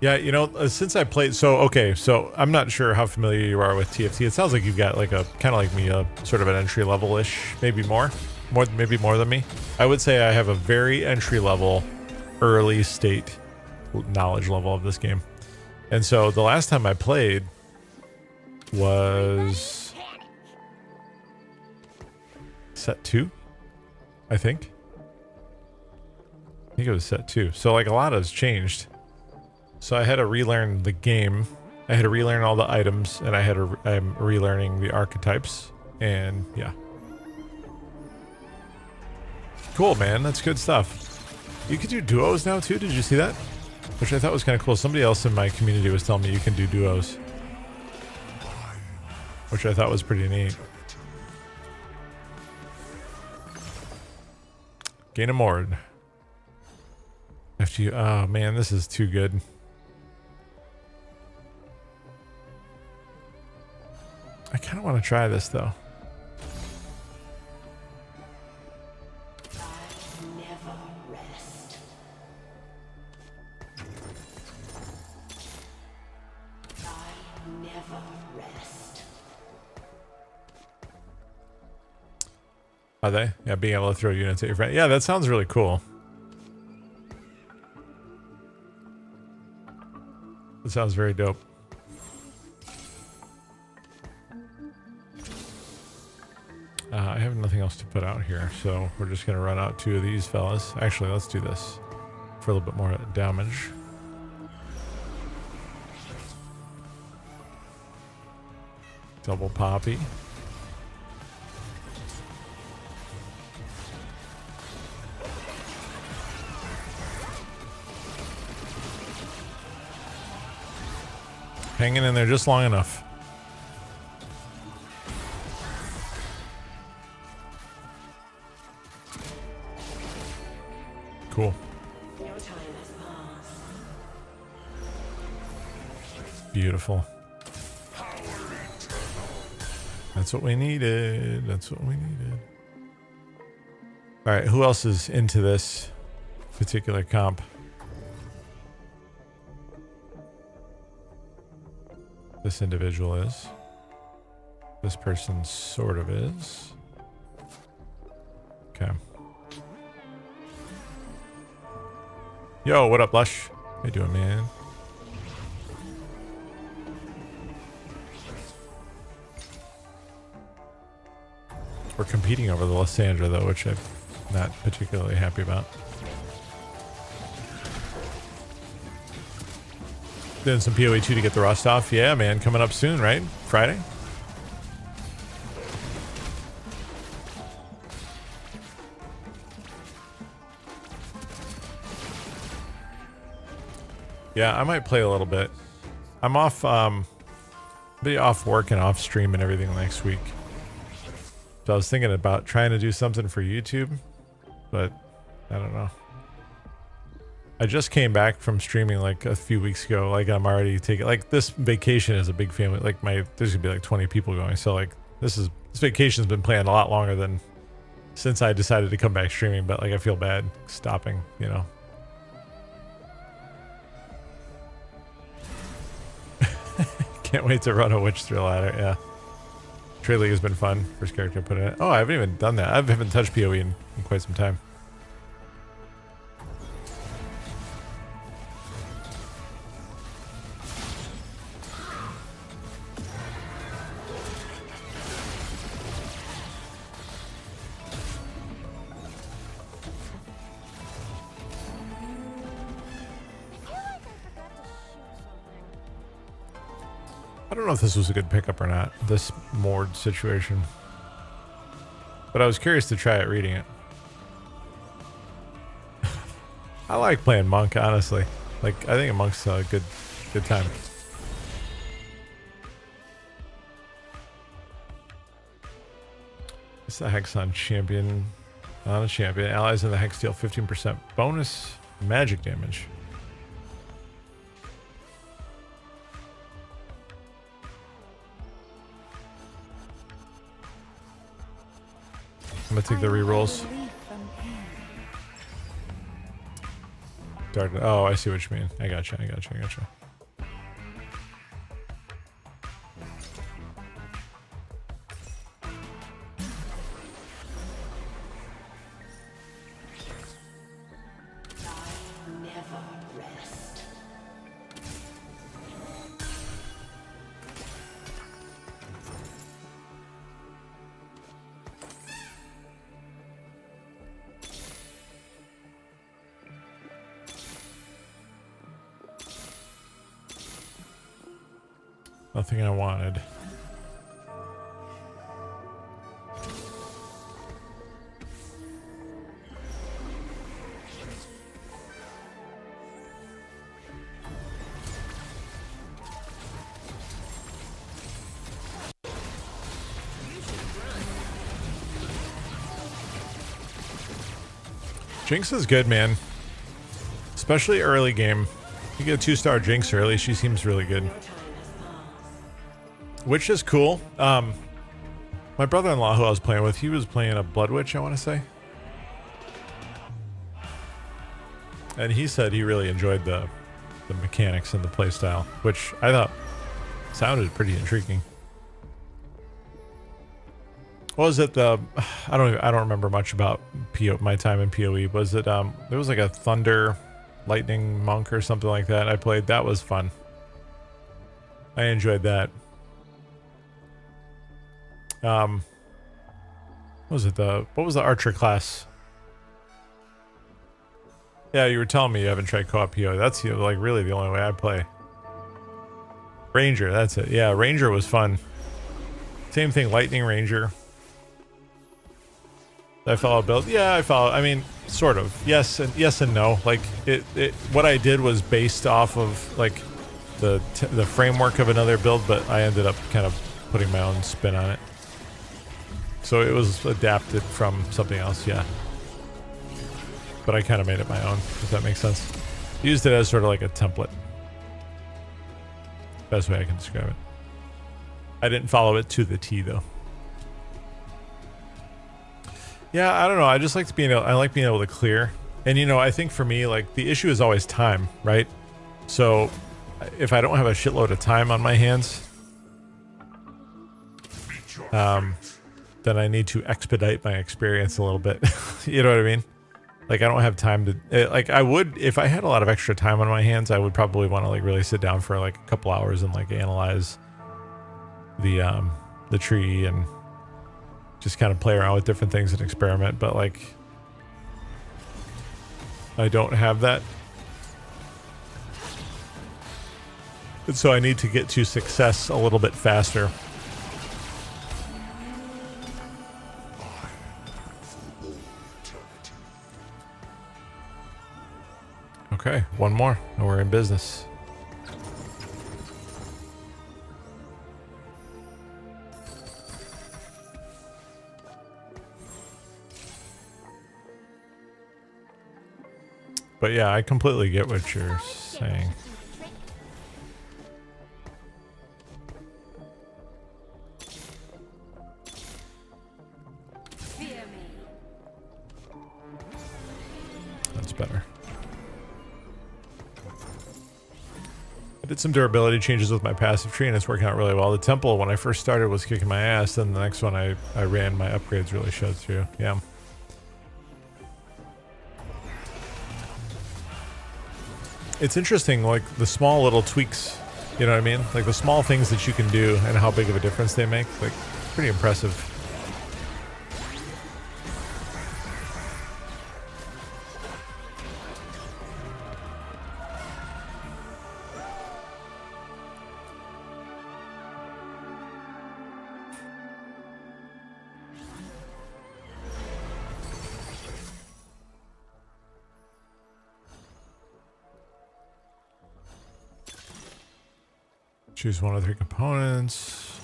S1: Yeah, you know, since I played, so I'm not sure how familiar you are with TFT. It sounds like you've got like a, kind of like me, a sort of an entry level-ish, maybe maybe more than me. I would say I have a very entry level, early state knowledge level of this game. And so the last time I played was set 2, I think. I think it was set 2. So like a lot has changed. So I had to relearn the game. I had to relearn all the items, and I'm relearning the archetypes, and yeah. Cool, man. That's good stuff. You can do duos now too. Did you see that? Which I thought was kind of cool. Somebody else in my community was telling me you can do duos, which I thought was pretty neat. Gain a Mord. After you, oh man, this is too good. I kind of want to try this though. Are they? Yeah, being able to throw units at your friend. Yeah, that sounds really cool. That sounds very dope. I have nothing else to put out here, so we're just going to run out 2 of these fellas. Actually, let's do this for a little bit more damage. Double Poppy. Hanging in there just long enough. Cool. Beautiful. That's what we needed. That's what we needed. All right, who else is into this particular comp? This individual is. This person sort of is. Okay. Yo, what up, Lush? How you doing, man? We're competing over the Lysandra, though, which I'm not particularly happy about. Doing some PoE 2 to get the rust off. Yeah, man, coming up soon, right? Friday? Yeah, I might play a little bit. I'm off, be off work and off stream and everything next week. So I was thinking about trying to do something for YouTube, but I don't know. I just came back from streaming like a few weeks ago. Like I'm already taking, like this vacation is a big family. Like there's gonna be like 20 people going. So like this vacation's been planned a lot longer than since I decided to come back streaming. But like I feel bad stopping, you know. Can't wait to run a Witch Thrill ladder. Yeah. Trade League has been fun. First character I put in it. Oh, I haven't even done that. I haven't touched PoE in quite some time. I don't know if this was a good pickup or not, this Mord situation. But I was curious to try it reading it. I like playing Monk, honestly. Like, I think a Monk's a good time. It's the hex on champion. On a champion. Allies in the hex deal 15% bonus magic damage. I'm gonna take the rerolls. Dark. Oh, I see what you mean. I gotcha. I gotcha. I gotcha. Nothing I wanted. Jinx is good, man. Especially early game. You get a 2-star Jinx early, she seems really good. Witch is cool. My brother-in-law who I was playing with, he was playing a Blood Witch, I want to say. And he said he really enjoyed the mechanics and the playstyle, which I thought sounded pretty intriguing. What was it? I don't remember much about my time in PoE. Was it there was like a Thunder Lightning Monk or something like that I played. That was fun. I enjoyed that. What was it? What was the archer class? Yeah, you were telling me you haven't tried co-op PoE. That's like really the only way I play. Ranger, that's it. Yeah, Ranger was fun. Same thing, Lightning Ranger. I follow build. Yeah, I follow. I mean, sort of. Yes and no. Like what I did was based off of like the framework of another build, but I ended up kind of putting my own spin on it. So it was adapted from something else, yeah. But I kind of made it my own, if that makes sense. Used it as sort of like a template. Best way I can describe it. I didn't follow it to the T though. Yeah, I don't know. I just like I like being able to clear. And you know, I think for me, like the issue is always time, right? So if I don't have a shitload of time on my hands, then I need to expedite my experience a little bit. You know what I mean? Like I don't have time to, like I would, if I had a lot of extra time on my hands, I would probably want to like really sit down for like a couple hours and like analyze the tree and just kind of play around with different things and experiment. But like, I don't have that. And so I need to get to success a little bit faster. Okay, one more and we're in business. But yeah, I completely get what you're saying. That's better. I did some durability changes with my passive tree and it's working out really well. The temple, when I first started, was kicking my ass. Then the next one I ran, my upgrades really showed through. Yeah. It's interesting, like the small little tweaks, you know what I mean? Like the small things that you can do and how big of a difference they make. Like, pretty impressive. Choose one of 3 components.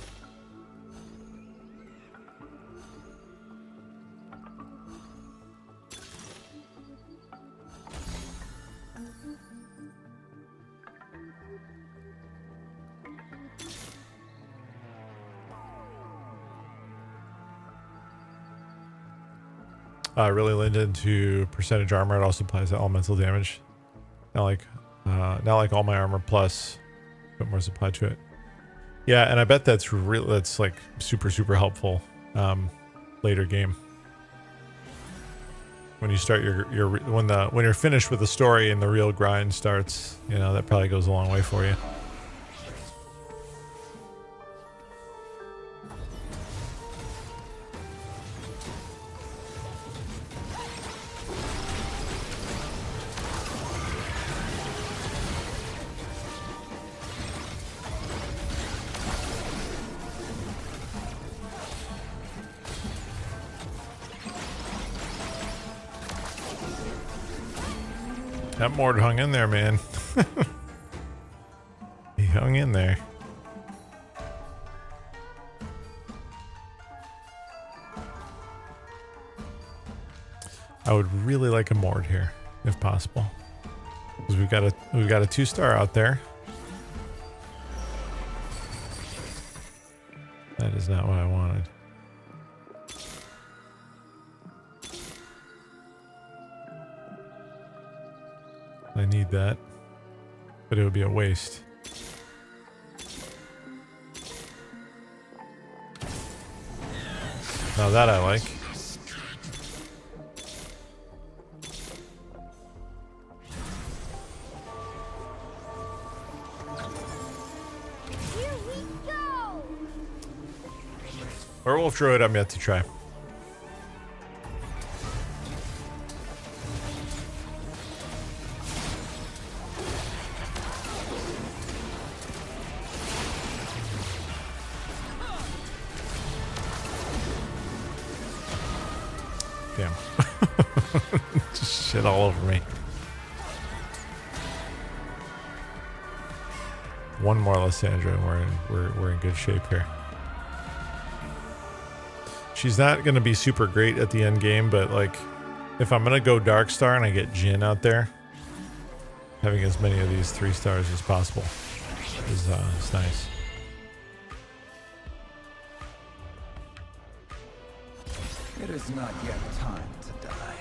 S1: really leaned into percentage armor. It also applies to elemental damage. Not like all my armor plus, put more supply to it. Yeah, and I bet that's like super helpful later game. When you start when you're finished with the story and the real grind starts, you know, that probably goes a long way for you. That Mord hung in there, man. He hung in there. I would really like a Mord here, if possible, because we've got a 2-star out there. That is not what I wanted. I need that, but it would be a waste. Now that I like.
S2: Here we go!
S1: Werewolf Druid I'm yet to try. Damn. Just shit all over me. One more Lysandra and we're in good shape here. She's not going to be super great at the end game, but like if I'm going to go Dark Star and I get Jhin out there, having as many of these 3 stars as possible is nice.
S11: It is not yet time to die.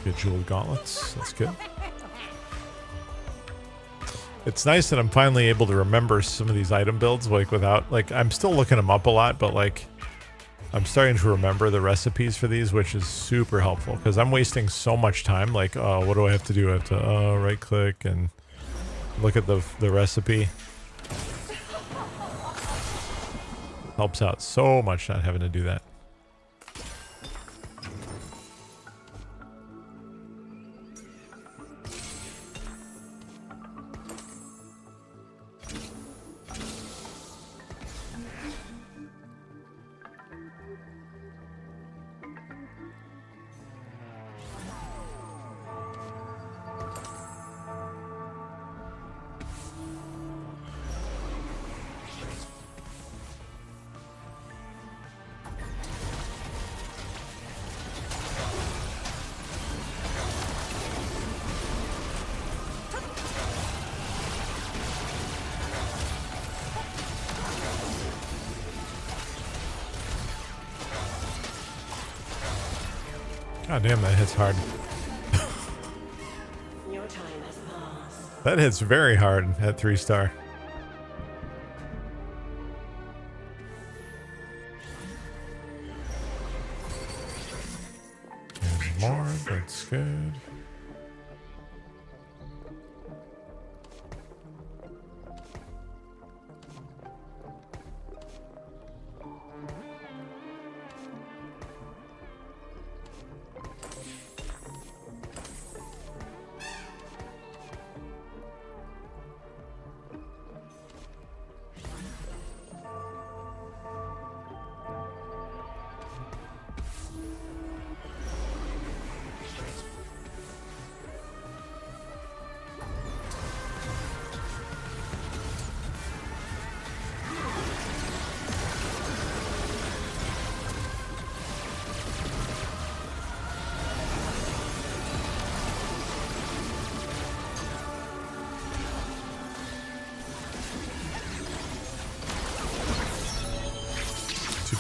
S1: Good jeweled gauntlets. That's good. It's nice that I'm finally able to remember some of these item builds, like without, like, I'm still looking them up a lot, but like I'm starting to remember the recipes for these, which is super helpful because I'm wasting so much time. Like, oh, what do I have to do? I have to right click and look at the recipe. Helps out so much not having to do that. God damn, that hits hard.
S7: Your time has passed.
S1: That hits very hard at 3-star. And more, that's good.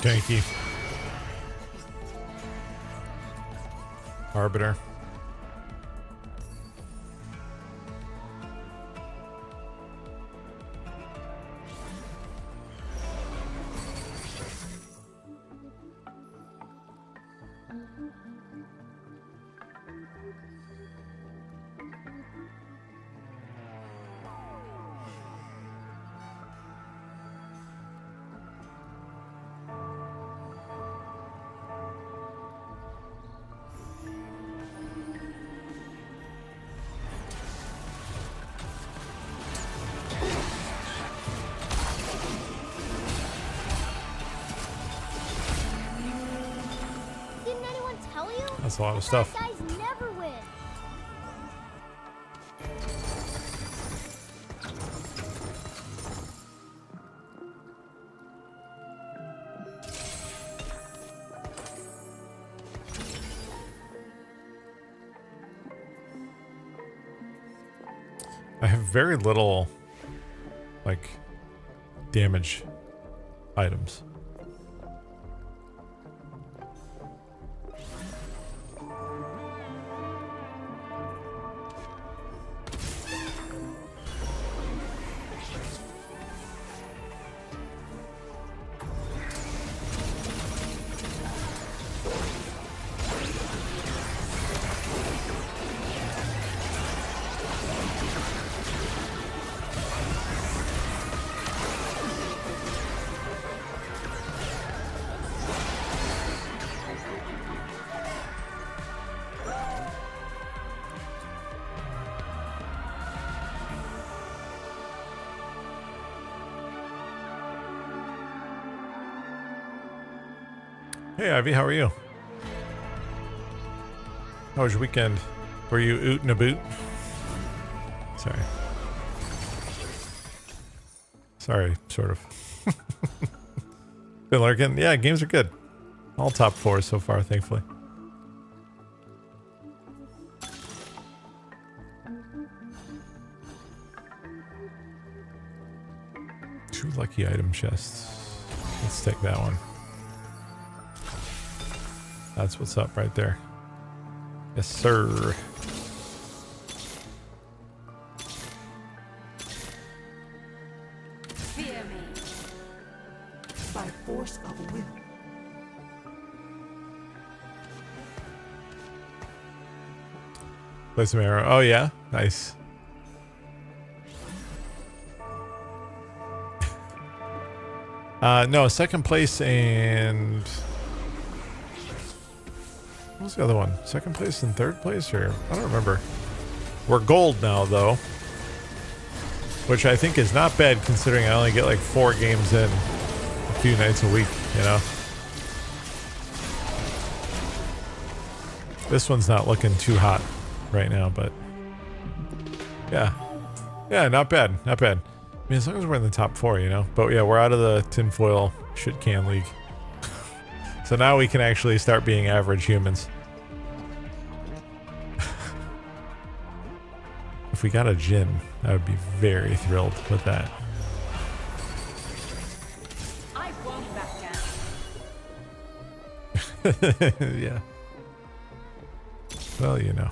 S1: tanky. Arbiter.
S2: Didn't anyone tell you?
S1: That's a lot of stuff.
S2: Bad guys never win.
S1: I have very little, like, damage items. Hey Ivy, how are you? How was your weekend? Were you ootin' a boot? Sorry. Sorry, sort of. Been lurking? Yeah, games are good. All top 4 so far, thankfully. 2 lucky item chests. Let's take that one. That's what's up right there. Yes, sir.
S5: Fear me. By force of will.
S1: Play some arrow. Oh yeah, nice. No, second place and what was the other one? Second place and third place, or I don't remember. We're gold now though, which I think is not bad considering I only get like 4 games in a few nights a week, you know. This one's not looking too hot right now, but yeah, not bad, not bad. I mean, as long as we're in the top 4, you know. But yeah, we're out of the tinfoil shit can league. So now we can actually start being average humans. If we got a Jin, I would be very thrilled with that.
S5: I won't back down.
S1: Yeah. Well, you know.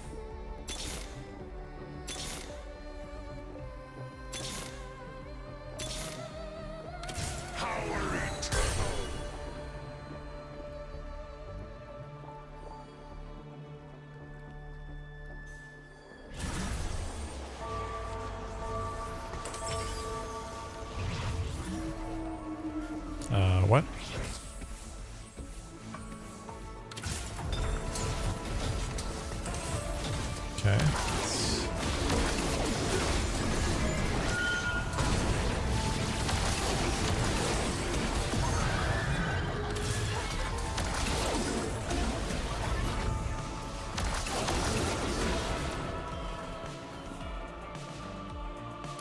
S1: What? Okay.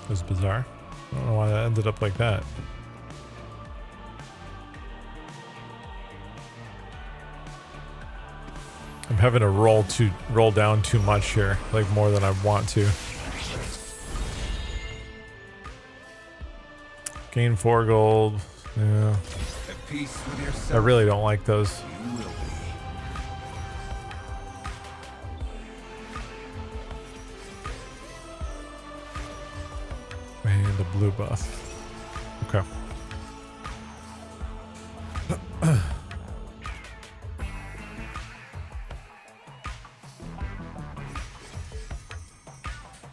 S1: It was bizarre. I don't know why that ended up like that. I'm having to roll down too much here, like more than I want to. Gain 4 gold. Yeah.
S11: peace with yourself.
S1: I really don't like those.
S11: You will be.
S1: And the blue buff. Okay.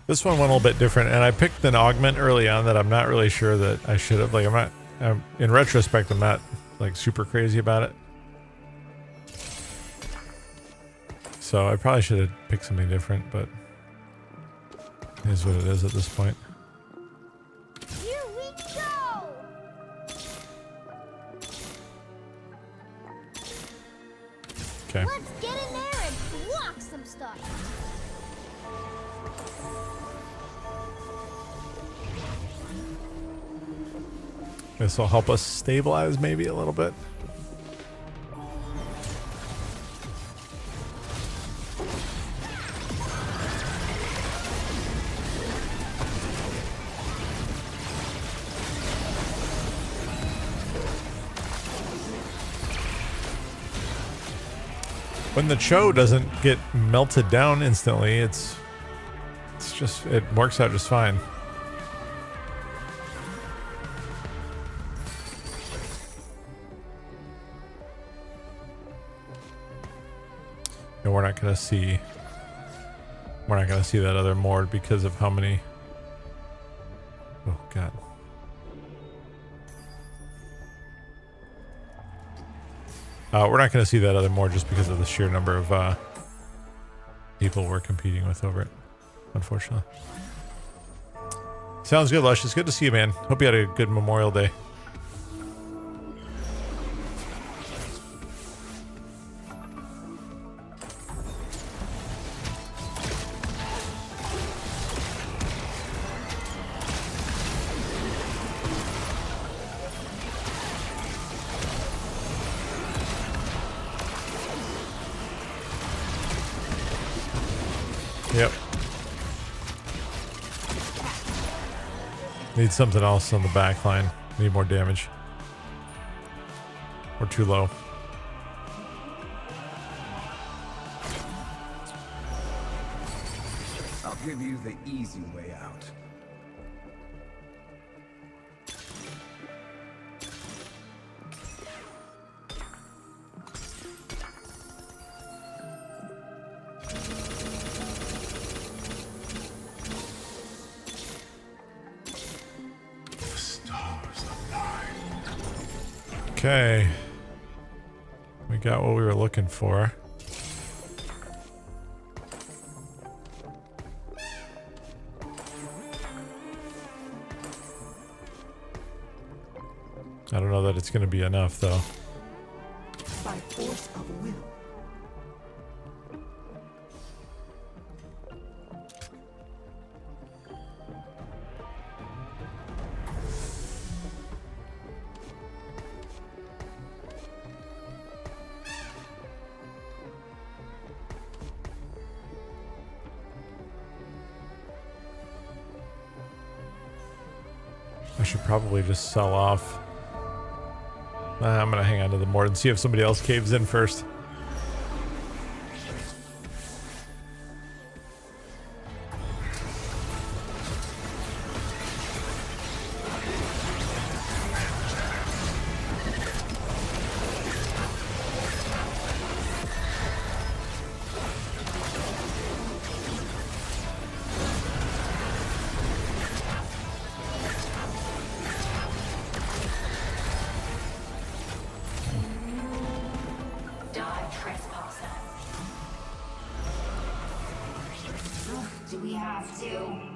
S1: This one went a little bit different, and I picked an augment early on that I'm not really sure that I should have. Like, in retrospect, I'm not like super crazy about it. So I probably should have picked something different, but it is what it is at this point.
S2: Here we go!
S1: Okay.
S2: Let's get in there and block some stuff.
S1: This will help us stabilize maybe a little bit. When the Cho doesn't get melted down instantly, it works out just fine. And we're not gonna see that other Mord because of how many. Oh god. We're not going to see that other Mord just because of the sheer number of people we're competing with over it, unfortunately. Sounds good, Lush. It's good to see you, man. Hope you had a good Memorial Day. Yep. Need something else on the back line. Need more damage. We're too low.
S11: I'll give you the easy way out.
S1: Okay. We got what we were looking for. I don't know that it's going to be enough, though.
S5: By force of will.
S1: I should probably just sell off. I'm gonna hang on to the Mord and see if somebody else caves in first.
S12: Do we have to?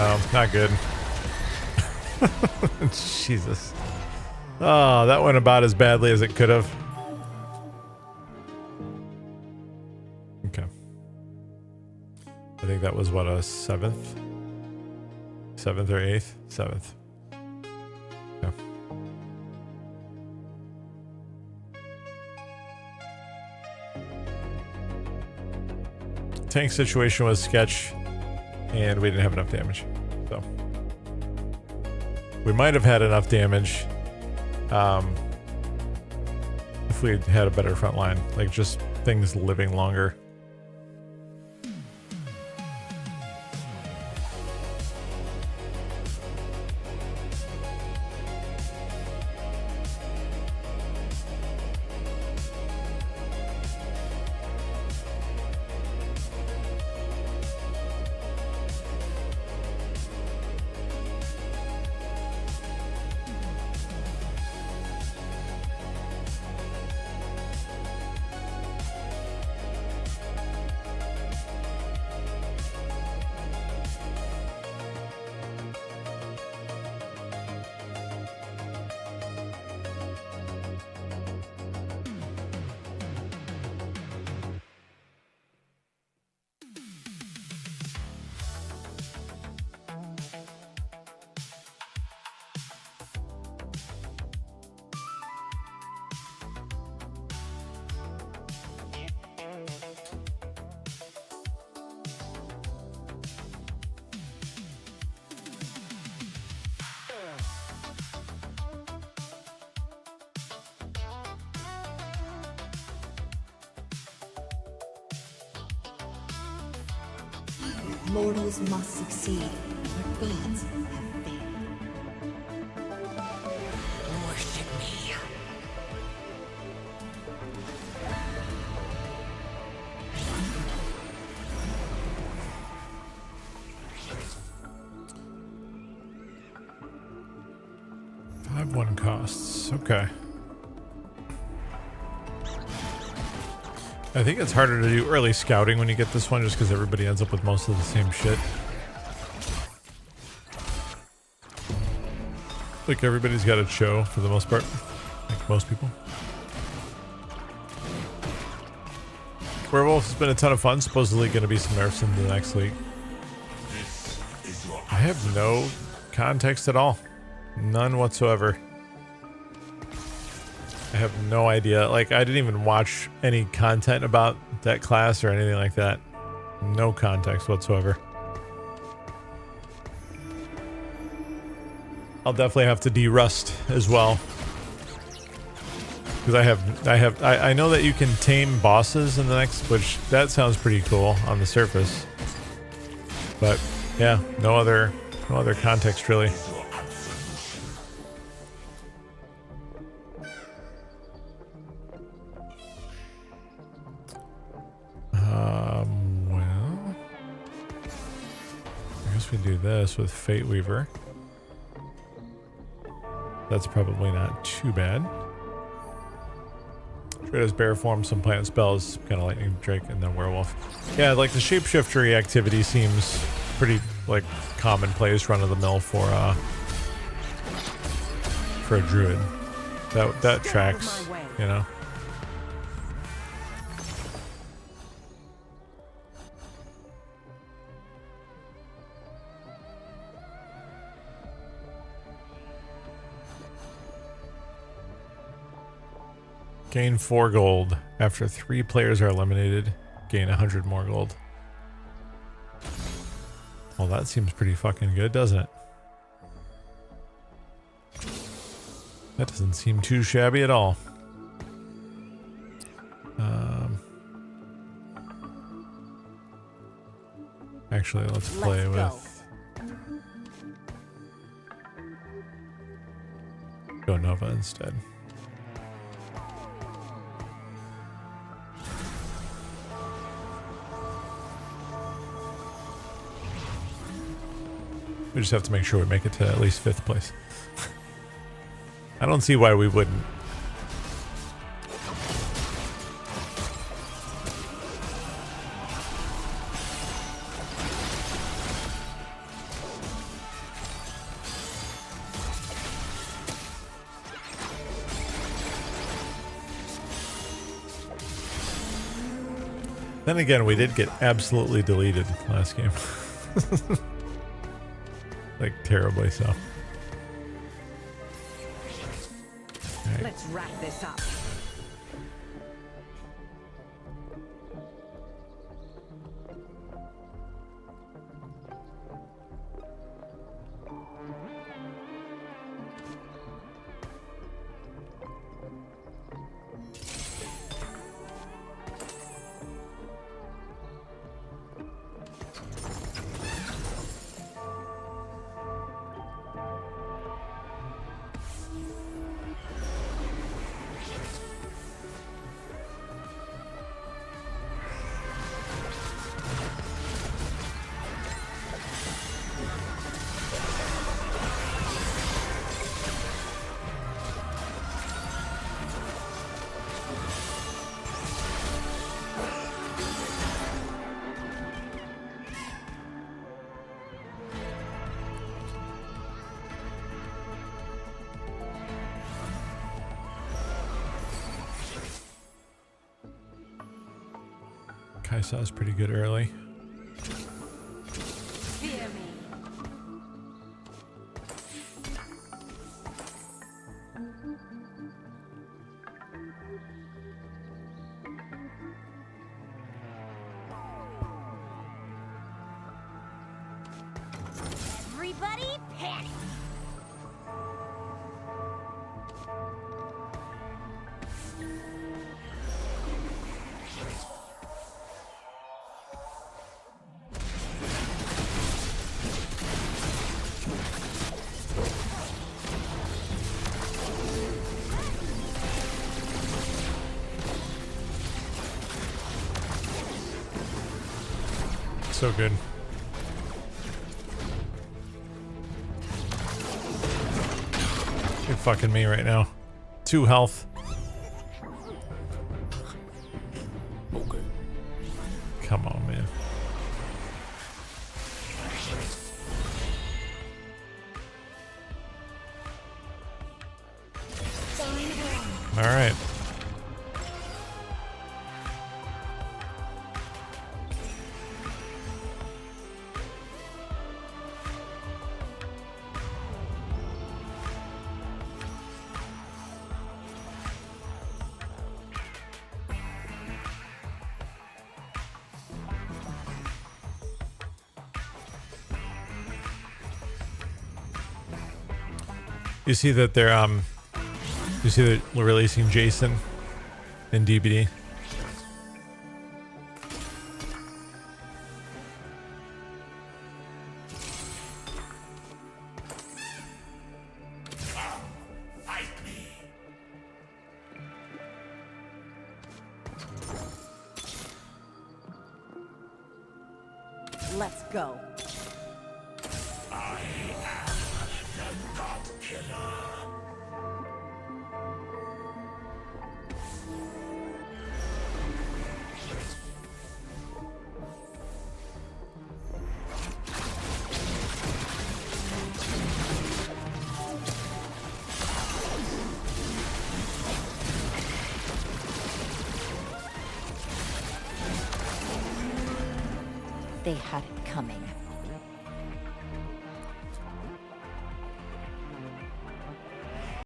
S1: No, not good. Jesus. Oh, that went about as badly as it could have. Okay. I think that was what, a 7th? 7th or 8th? 7th. Yeah. Tank situation was sketch, and we didn't have enough damage. So we might have had enough damage if we had a better front line, like just things living longer.
S5: Mortals must succeed, but gods have failed.
S7: Worship me.
S1: Five one costs. Okay. I think it's harder to do early scouting when you get this one just because everybody ends up with most of the same shit. Like everybody's got a show for the most part. Like most people. Werewolf has been a ton of fun. Supposedly going to be some nerfs in the next league. I have no context at all. None whatsoever. I have no idea. Like, I didn't even watch any content about that class or anything like that. No context whatsoever. I'll definitely have to de-rust as well. Because I know that you can tame bosses in the next, which that sounds pretty cool on the surface. But yeah, no other context really. Well, I guess we do this with Fate Weaver. That's probably not too bad. Trader's Bear form, some plant spells, kind of Lightning Drake, and then Werewolf. Yeah, like the shapeshiftery activity seems pretty like commonplace, run of the mill for a druid. That tracks, you know. Gain 4 gold. After 3 players are eliminated, gain 100 more gold. Well, that seems pretty fucking good, doesn't it? That doesn't seem too shabby at all. Actually, let's play with... Go Nova instead. We just have to make sure we make it to at least 5th place. I don't see why we wouldn't. Then again, we did get absolutely deleted last game. Like terribly so. Right.
S7: Let's wrap this up.
S1: Kaisa is pretty good early.
S4: Fear me.
S2: Everybody panic!
S1: So good. You're fucking me right now. 2 health.
S9: Okay.
S1: Come on, man. All right. You see that they're you see that we're releasing Jason in DBD.
S7: Let's go. They had it coming.